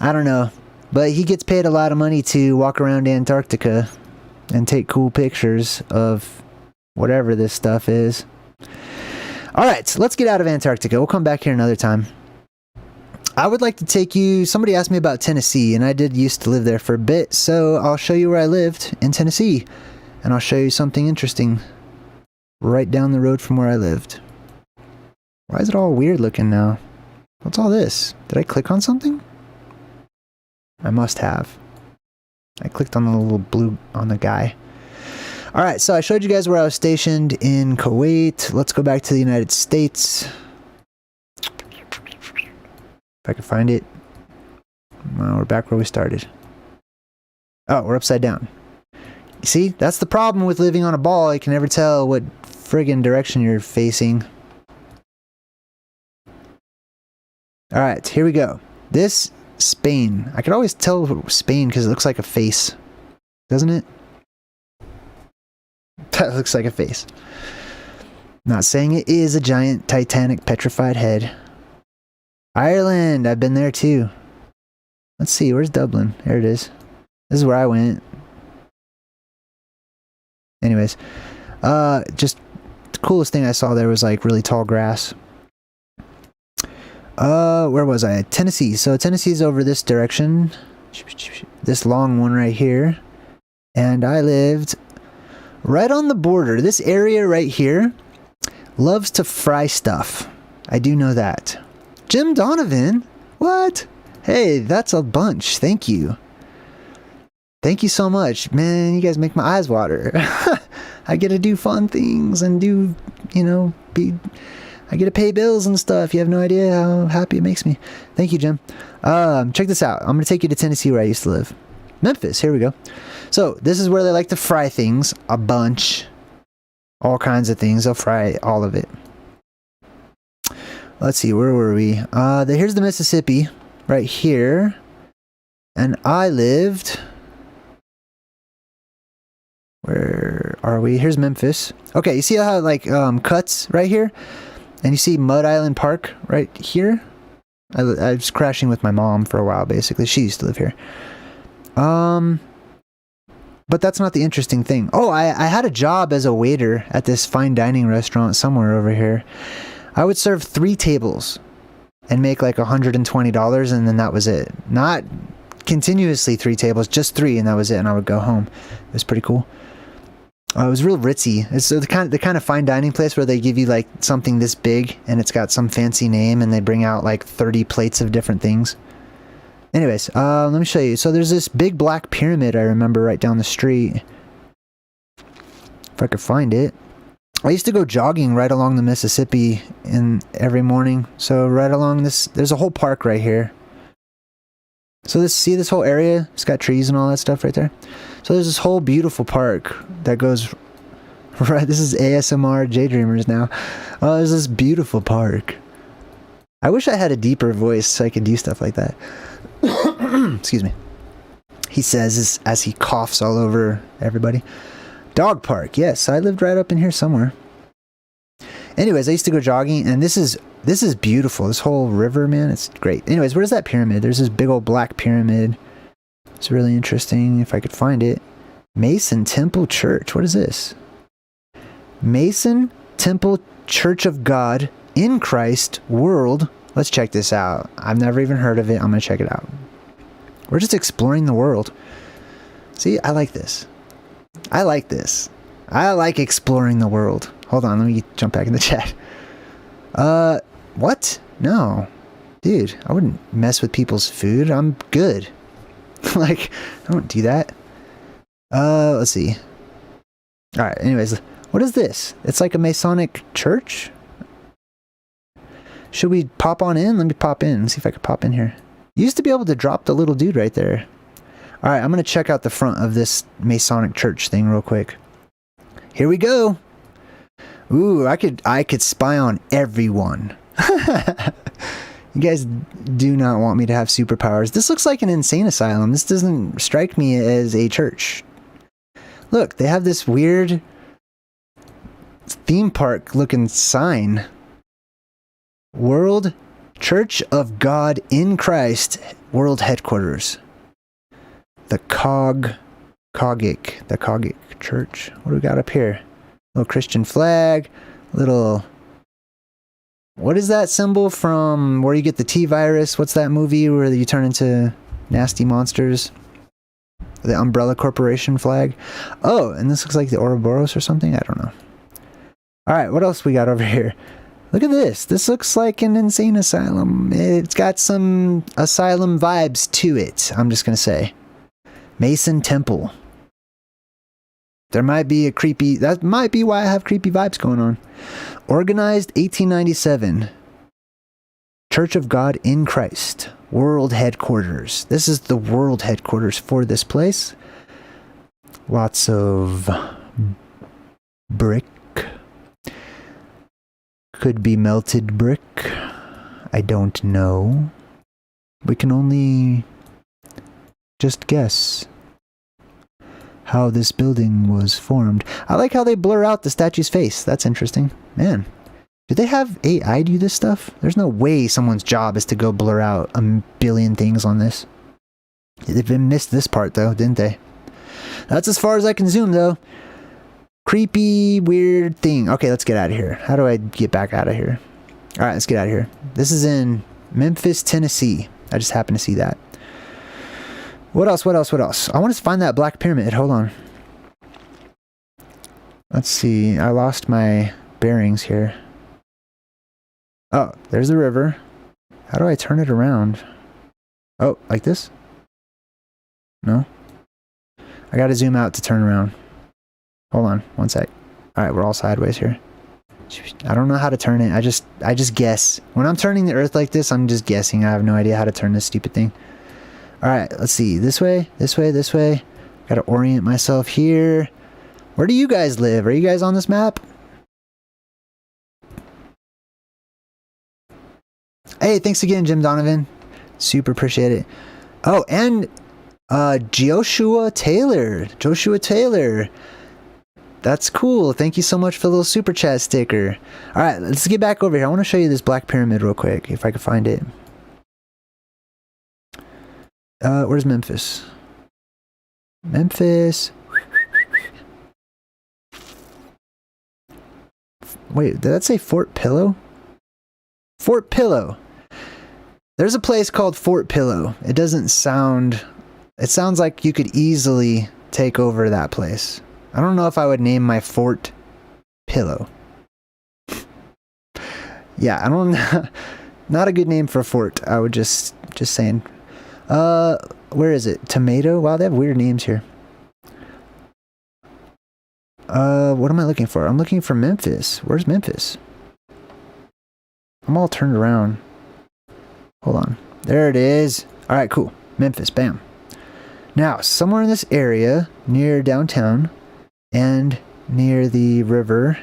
I don't know. But he gets paid a lot of money to walk around Antarctica and take cool pictures of whatever this stuff is. Alright, so let's get out of Antarctica. We'll come back here another time. I would like to take you... Somebody asked me about Tennessee, and I did used to live there for a bit, so I'll show you where I lived in Tennessee. And I'll show you something interesting right down the road from where I lived. Why is it all weird looking now? What's all this? Did I click on something? I must have. I clicked on the little blue on the guy. Alright, so I showed you guys where I was stationed in Kuwait. Let's go back to the United States. If I can find it. Well, we're back where we started. Oh, we're upside down. You see, that's the problem with living on a ball. You can never tell what friggin' direction you're facing. Alright, here we go. This, Spain. I could always tell Spain because it looks like a face. Doesn't it? That looks like a face. Not saying it is a giant Titanic petrified head. Ireland, I've been there too. Let's see, where's Dublin? There it is. This is where I went. Anyways, just the coolest thing I saw there was like really tall grass. Where was I? Tennessee. So Tennessee's over this direction. This long one right here. And I lived right on the border. This area right here loves to fry stuff. I do know that. Jim Donovan? What? Hey, that's a bunch. Thank you. Thank you so much. Man, you guys make my eyes water. I get to do fun things and do, you know, I get to pay bills and stuff. You have no idea how happy it makes me. Thank you, Jim. Check this out. I'm going to take you to Tennessee where I used to live. Memphis, here we go. So, this is where they like to fry things. A bunch. All kinds of things. They'll fry all of it. Let's see, where were we? Here's the Mississippi. Right here. And I lived... Where are we? Here's Memphis. Okay, you see how like cuts right here? And you see Mud Island Park right here? I was crashing with my mom for a while, basically. She used to live here. But that's not the interesting thing. Oh, I had a job as a waiter at this fine dining restaurant somewhere over here. I would serve 3 tables and make like $120, and then that was it. Not continuously 3 tables, just 3, and that was it, and I would go home. It was pretty cool. It was real ritzy. It's the kind of fine dining place where they give you like something this big and it's got some fancy name and they bring out like 30 plates of different things. Anyways, let me show you. So there's this big black pyramid I remember right down the street. If I could find it. I used to go jogging right along the Mississippi every morning. So right along this, there's a whole park right here. So see this whole area? It's got trees and all that stuff right there. So there's this whole beautiful park that goes right. This is ASMR JayDreamerZ now. Oh, there's this beautiful park. I wish I had a deeper voice so I could do stuff like that. Excuse me. He says as he coughs all over everybody. Dog park. Yes, I lived right up in here somewhere. Anyways, I used to go jogging, and this is This is beautiful. This whole river, man, it's great. Anyways, where's that pyramid? There's this big old black pyramid. It's really interesting if I could find it. Mason Temple Church. What is this? Mason Temple Church of God in Christ World. Let's check this out. I've never even heard of it. I'm going to check it out. We're just exploring the world. See, I like this. I like this. I like exploring the world. Hold on, let me jump back in the chat. What? No. Dude, I wouldn't mess with people's food. I'm good. Like, I don't do that. Let's see. Alright, anyways, what is this? It's like a Masonic church? Should we pop on in? Let me pop in and see if I can pop in here. You used to be able to drop the little dude right there. Alright, I'm going to check out the front of this Masonic church thing real quick. Here we go. Ooh, I could spy on everyone. You guys do not want me to have superpowers. This looks like an insane asylum. This doesn't strike me as a church. Look, they have this weird theme park looking sign. World Church of God in Christ World Headquarters. The Cogic Church. What do we got up here? Little Christian flag. Little... What is that symbol from where you get the T-virus? What's that movie where you turn into nasty monsters? The Umbrella Corporation flag. Oh, and this looks like the Ouroboros or something? I don't know. Alright, what else we got over here? Look at this. This looks like an insane asylum. It's got some asylum vibes to it, I'm just going to say. Mason Temple. There might be a creepy... That might be why I have creepy vibes going on. Organized 1897. Church of God in Christ. World Headquarters. This is the world headquarters for this place. Lots of brick. Could be melted brick. I don't know. We can only just guess how this building was formed. I like how they blur out the statue's face. That's interesting. Man, do they have AI do this stuff? There's no way someone's job is to go blur out a billion things on this. They've missed this part though, didn't they? That's as far as I can zoom though. Creepy, weird thing. Okay, let's get out of here. How do I get back out of here? Alright, let's get out of here. This is in Memphis, Tennessee. I just happened to see that. What else? What else? What else? I want to find that black pyramid. Hold on. Let's see. I lost my bearings here. Oh, there's the river. How do I turn it around? Oh, like this? No? I gotta zoom out to turn around. Hold on, one sec. Alright, we're all sideways here. I don't know how to turn it. I just guess. When I'm turning the earth like this, I'm just guessing. I have no idea how to turn this stupid thing. Alright, let's see. This way, this way, this way. Gotta orient myself here. Where do you guys live? Are you guys on this map? Hey, thanks again, Jim Donovan. Super appreciate it. Oh, and Joshua Taylor. Joshua Taylor. That's cool. Thank you so much for the little super chat sticker. Alright, let's get back over here. I want to show you this black pyramid real quick, if I can find it. Where's Memphis? Memphis. Wait, did that say Fort Pillow? Fort Pillow. There's a place called Fort Pillow. It doesn't sound... It sounds like you could easily take over that place. I don't know if I would name my fort Pillow. Yeah, I don't... Not a good name for a fort. I would just saying... where is it? Tomato? Wow, they have weird names here. What am I looking for? I'm looking for Memphis. Where's Memphis? I'm all turned around. Hold on. There it is. Alright, cool. Memphis, bam. Now, somewhere in this area, near downtown, and near the river...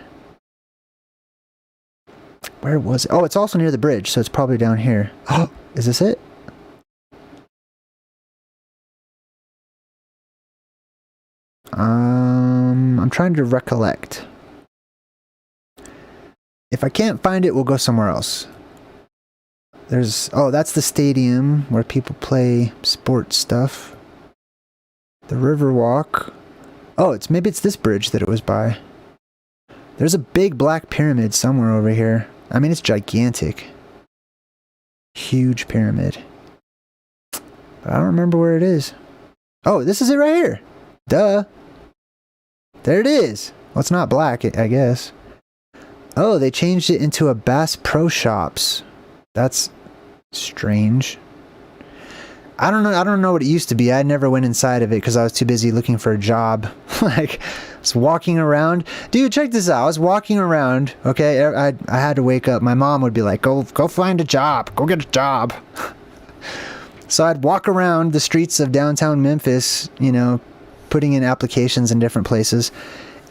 Where was it? Oh, it's also near the bridge, so it's probably down here. Oh, is this it? I'm trying to recollect. If I can't find it, we'll go somewhere else. There's, oh, that's the stadium where people play sports stuff. The Riverwalk. Oh, maybe it's this bridge that it was by. There's a big black pyramid somewhere over here. I mean, it's gigantic. Huge pyramid. But I don't remember where it is. Oh, this is it right here. Duh. There it is. Well, it's not black, I guess. Oh, they changed it into a Bass Pro Shops. That's strange. I don't know what it used to be. I never went inside of it because I was too busy looking for a job. Like, I was walking around. Dude, check this out. I was walking around, okay? I had to wake up. My mom would be like, go find a job. Go get a job. So I'd walk around the streets of downtown Memphis, you know, putting in applications in different places.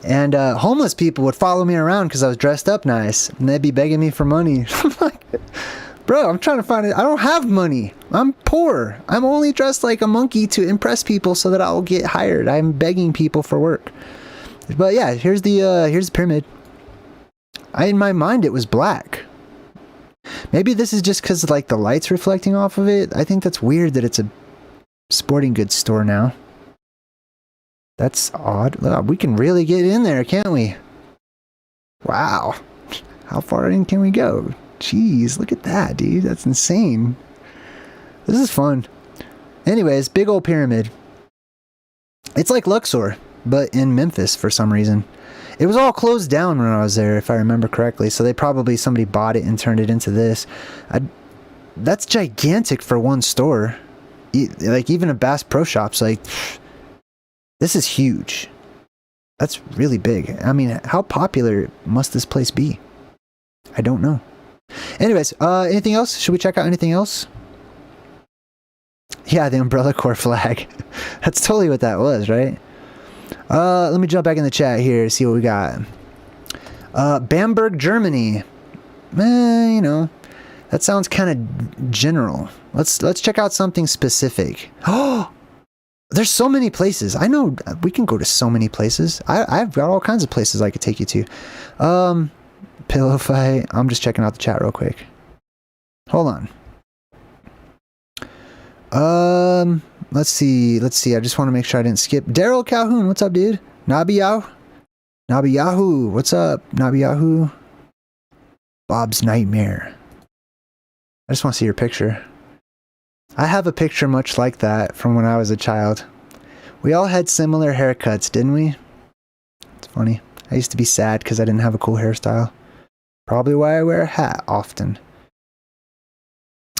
And homeless people would follow me around because I was dressed up nice. And they'd be begging me for money. I'm like, bro, I'm trying to find it. I don't have money. I'm poor. I'm only dressed like a monkey to impress people so that I'll get hired. I'm begging people for work. But yeah, here's the pyramid. In my mind, it was black. Maybe this is just because like the light's reflecting off of it. I think that's weird that it's a sporting goods store now. That's odd. We can really get in there, can't we? Wow. How far in can we go? Jeez, look at that, dude. That's insane. This is fun. Anyways, big old pyramid. It's like Luxor, but in Memphis for some reason. It was all closed down when I was there, if I remember correctly. So somebody bought it and turned it into this. That's gigantic for one store. Like even a Bass Pro Shops, like this is huge. That's really big. I mean, how popular must this place be? I don't know. Anyways, anything else? Should we check out anything else? Yeah, the Umbrella Corps flag. That's totally what that was, right? Let me jump back in the chat here, see what we got. Bamberg, Germany. You know, that sounds kind of general. Let's check out something specific. Oh, there's so many places. I know we can go to so many places. I've got all kinds of places I could take you to. Pillow fight. I'm just checking out the chat real quick. Hold on. Let's see. I just want to make sure I didn't skip. Daryl Calhoun, what's up, dude? Nabiyahu, what's up? Nabiyahu. Bob's Nightmare. I just want to see your picture. I have a picture much like that from when I was a child. We all had similar haircuts, didn't we? It's funny. I used to be sad because I didn't have a cool hairstyle. Probably why I wear a hat often.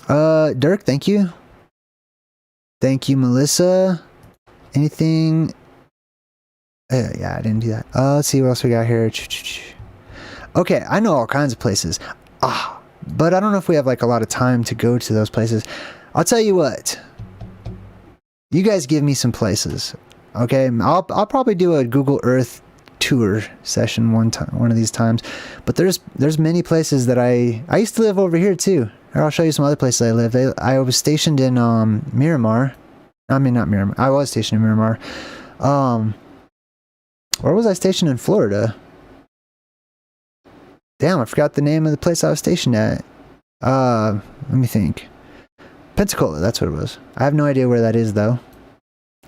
Dirk, thank you. Thank you, Melissa. Anything? Yeah, I didn't do that. Let's see what else we got here. Okay, I know all kinds of places. But I don't know if we have like a lot of time to go to those places. I'll tell you what. You guys give me some places. Okay, I'll probably do a Google Earth tour session one of these times. But there's many places that I used to live over here too. I'll show you some other places I lived. I was stationed in Miramar. I mean, not Miramar. I was stationed in Miramar. Where was I stationed in Florida? Damn, I forgot the name of the place I was stationed at. Let me think. Pensacola, that's what it was. I have no idea where that is though.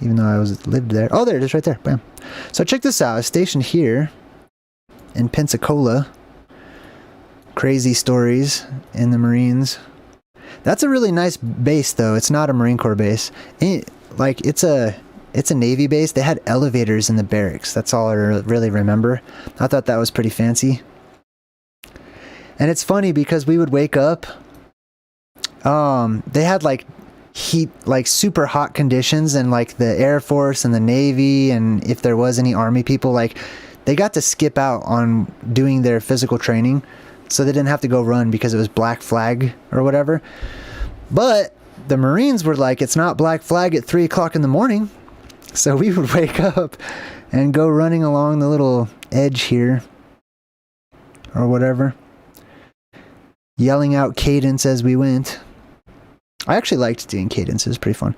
Even though I lived there. Oh, there it is right there. Bam. So check this out. I was stationed here in Pensacola. Crazy stories in the Marines. That's a really nice base though. It's not a Marine Corps base. It's a Navy base. They had elevators in the barracks. That's all I really remember. I thought that was pretty fancy. And it's funny because we would wake up. They had like heat, like super hot conditions, and like the Air Force and the Navy, and if there was any Army people, like they got to skip out on doing their physical training. So they didn't have to go run because it was Black Flag or whatever. But the Marines were like, it's not Black Flag at 3 o'clock in the morning. So we would wake up and go running along the little edge here or whatever, yelling out cadence as we went. I actually liked doing cadence. It was pretty fun.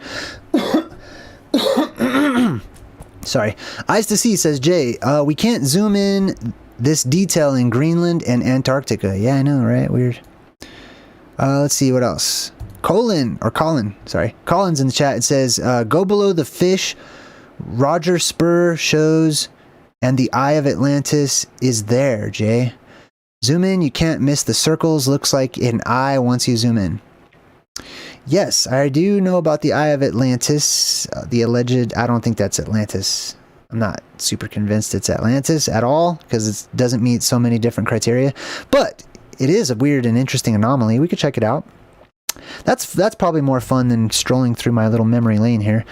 Sorry. I.S.S says, Jay, we can't zoom in this detail in Greenland and Antarctica. Yeah, I know, right? Weird. Let's see what else. Colin, sorry. Colin's in the chat. It says, go below the fish. Roger Spur shows, and the Eye of Atlantis is there, Jay. Zoom in, you can't miss the circles. Looks like an eye once you zoom in. Yes, I do know about the Eye of Atlantis. The alleged, I don't think that's Atlantis. I'm not super convinced it's Atlantis at all, because it doesn't meet so many different criteria. But it is a weird and interesting anomaly. We could check it out. That's probably more fun than strolling through my little memory lane here.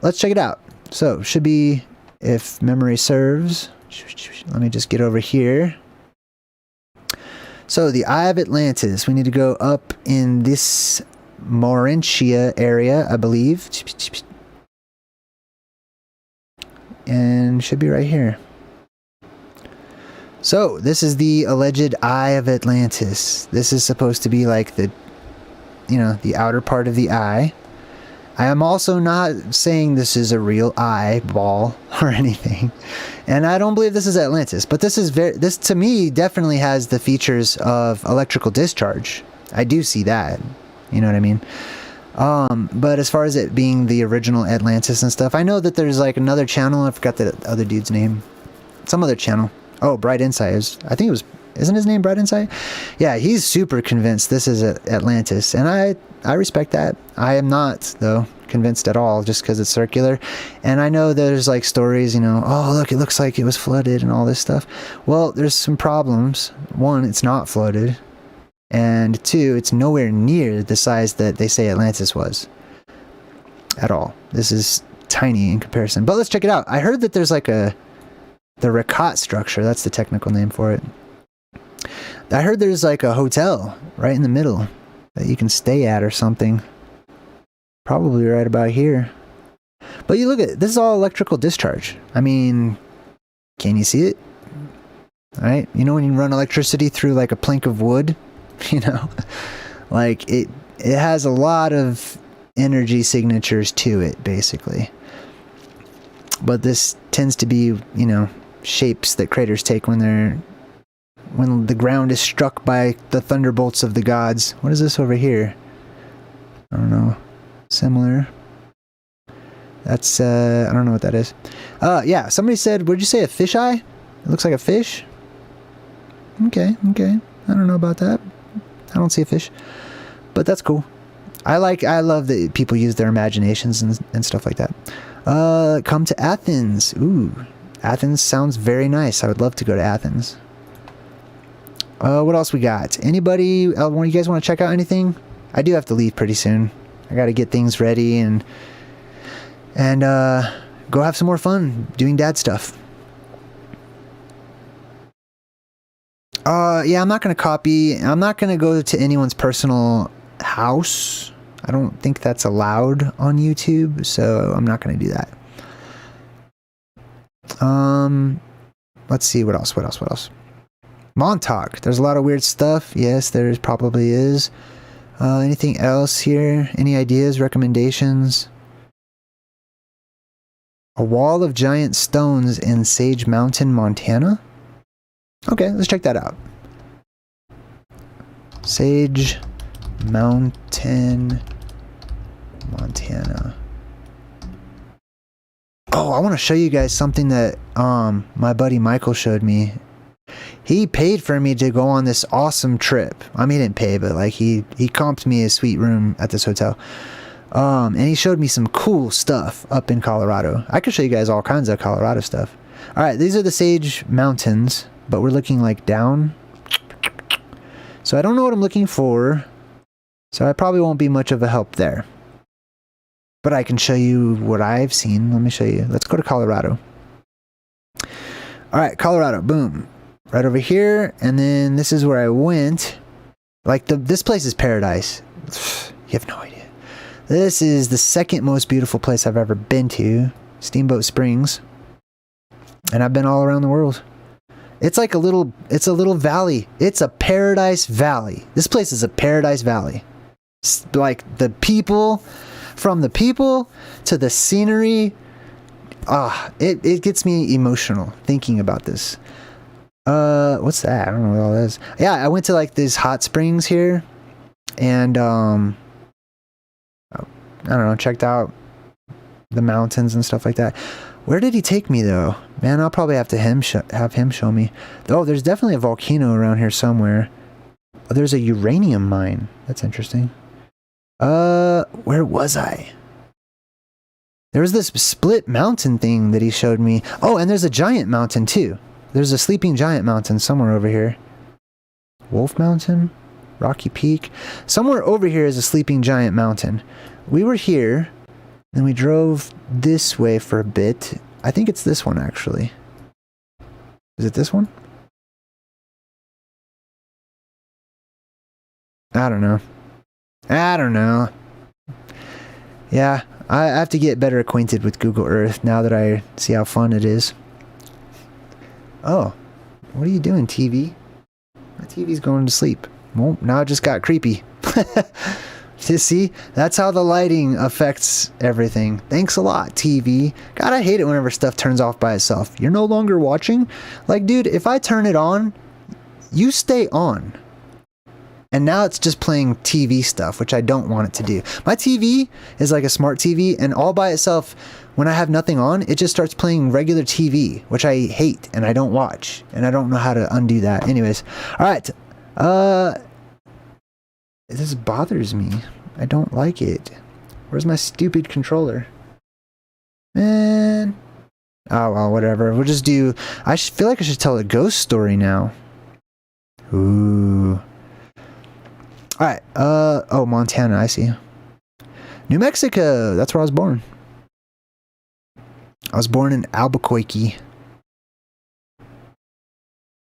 Let's check it out. So, should be, if memory serves, let me just get over here. So, the Eye of Atlantis, we need to go up in this Morentia area, I believe. And should be right here. So, this is the alleged Eye of Atlantis. This is supposed to be like the, the outer part of the eye. I am also not saying this is a real eyeball or anything. And I don't believe this is Atlantis, but this to me definitely has the features of electrical discharge. I do see that. You know what I mean? But as far as it being the original Atlantis and stuff, I know that there's like another channel. I forgot the other dude's name. Some other channel. Oh, Bright Insight. I think it was, isn't his name Bright Insight? Yeah, he's super convinced this is Atlantis. And I respect that. I am not, though, convinced at all, just because it's circular. And I know there's like stories, oh, look, it looks like it was flooded and all this stuff. Well, there's some problems. One, it's not flooded. And two, it's nowhere near the size that they say Atlantis was. At all. This is tiny in comparison. But let's check it out. I heard that there's like the Rakat structure. That's the technical name for it. I heard there's like a hotel right in the middle that you can stay at or something. Probably right about here. But you look at it, this is all electrical discharge. I mean, can you see it? All right. When you run electricity through like a plank of wood, like it has a lot of energy signatures to it, basically. But this tends to be, shapes that craters take when the ground is struck by the thunderbolts of the gods. What is this over here? I don't know. Similar. That's, I don't know what that is. Yeah, somebody said, would you say a fish eye? It looks like a fish. Okay. I don't know about that. I don't see a fish. But that's cool. I love that people use their imaginations and stuff like that. Come to Athens. Ooh. Athens sounds very nice. I would love to go to Athens. What else we got? Anybody, you guys want to check out anything? I do have to leave pretty soon. I got to get things ready and go have some more fun doing dad stuff. Yeah, I'm not going to go to anyone's personal house. I don't think that's allowed on YouTube, so I'm not going to do that. Let's see, what else? Montauk. There's a lot of weird stuff. Yes, there probably is. Anything else here? Any ideas, recommendations? A wall of giant stones in Sage Mountain, Montana? Okay, let's check that out. Sage Mountain, Montana. Oh, I want to show you guys something that my buddy Michael showed me. He paid for me to go on this awesome trip. I mean, he didn't pay, but like he comped me a sweet room at this hotel. And he showed me some cool stuff up in Colorado. I could show you guys all kinds of Colorado stuff. All right, these are the Sage Mountains, but we're looking like down. So I don't know what I'm looking for. So I probably won't be much of a help there. But I can show you what I've seen. Let me show you. Let's go to Colorado. All right, Colorado. Boom. Right over here. And then this is where I went. Like, this place is paradise. You have no idea. This is the second most beautiful place I've ever been to. Steamboat Springs. And I've been all around the world. It's like a little valley. It's a paradise valley. This place is a paradise valley. It's like the people... From the people to the scenery, it gets me emotional thinking about this. What's that? I don't know what all that is. Yeah, I went to like these hot springs here, and I don't know, checked out the mountains and stuff like that. Where did he take me though? Man, I'll probably have to have him show me. Oh, there's definitely a volcano around here somewhere. Oh, there's a uranium mine. That's interesting. Where was I? There was this split mountain thing that he showed me. Oh, and there's a giant mountain too. There's a sleeping giant mountain somewhere over here. Wolf Mountain? Rocky Peak? Somewhere over here is a sleeping giant mountain. We were here, and we drove this way for a bit. I think it's this one, actually. Is it this one? I don't know. I don't know. Yeah, I have to get better acquainted with Google Earth now that I see how fun it is. Oh, what are you doing, TV? My TV's going to sleep. Well, now it just got creepy. You see? That's how the lighting affects everything. Thanks a lot, TV. God, I hate it whenever stuff turns off by itself. You're no longer watching? Like, dude, if I turn it on, you stay on. And now it's just playing TV stuff, which I don't want it to do. My TV is like a smart TV, and all by itself, when I have nothing on, it just starts playing regular TV, which I hate and I don't watch. And I don't know how to undo that. Anyways, all right. This bothers me. I don't like it. Where's my stupid controller? Man. Oh, well, whatever. We'll just do... I feel like I should tell a ghost story now. Ooh. Alright, oh, Montana, I see. New Mexico, that's where I was born. I was born in Albuquerque.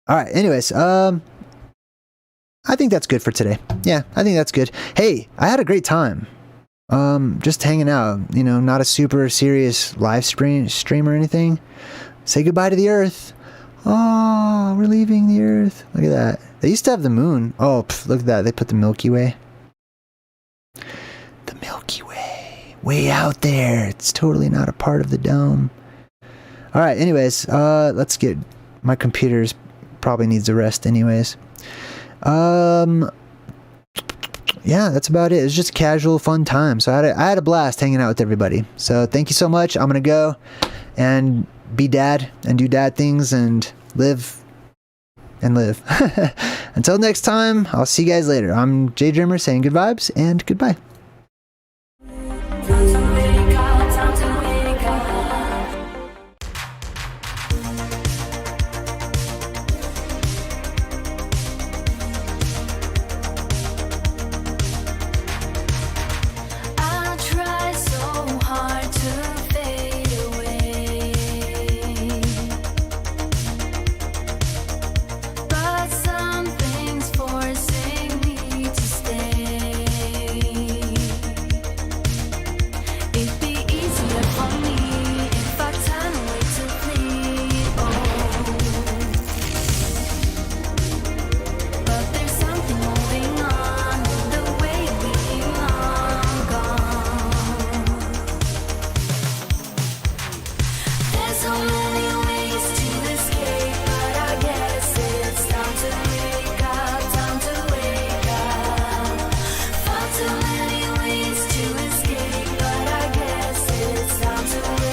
Alright, anyways, I think that's good for today. Yeah, I think that's good. Hey, I had a great time. Just hanging out, you know, not a super serious live stream or anything. Say goodbye to the Earth. Oh, we're leaving the Earth. Look at that. They used to have the moon. Oh, look at that. They put the Milky Way. The Milky Way. Way out there. It's totally not a part of the dome. Alright, anyways. Let's get... My computer's probably needs a rest anyways. Yeah, that's about it. It was just a casual, fun time. So I had a blast hanging out with everybody. So thank you so much. I'm going to go and be dad and do dad things and live and live. Until next time, I'll see you guys later. I'm JayDreamerZ saying good vibes and goodbye. Too many ways to escape, but I guess it's time to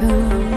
come.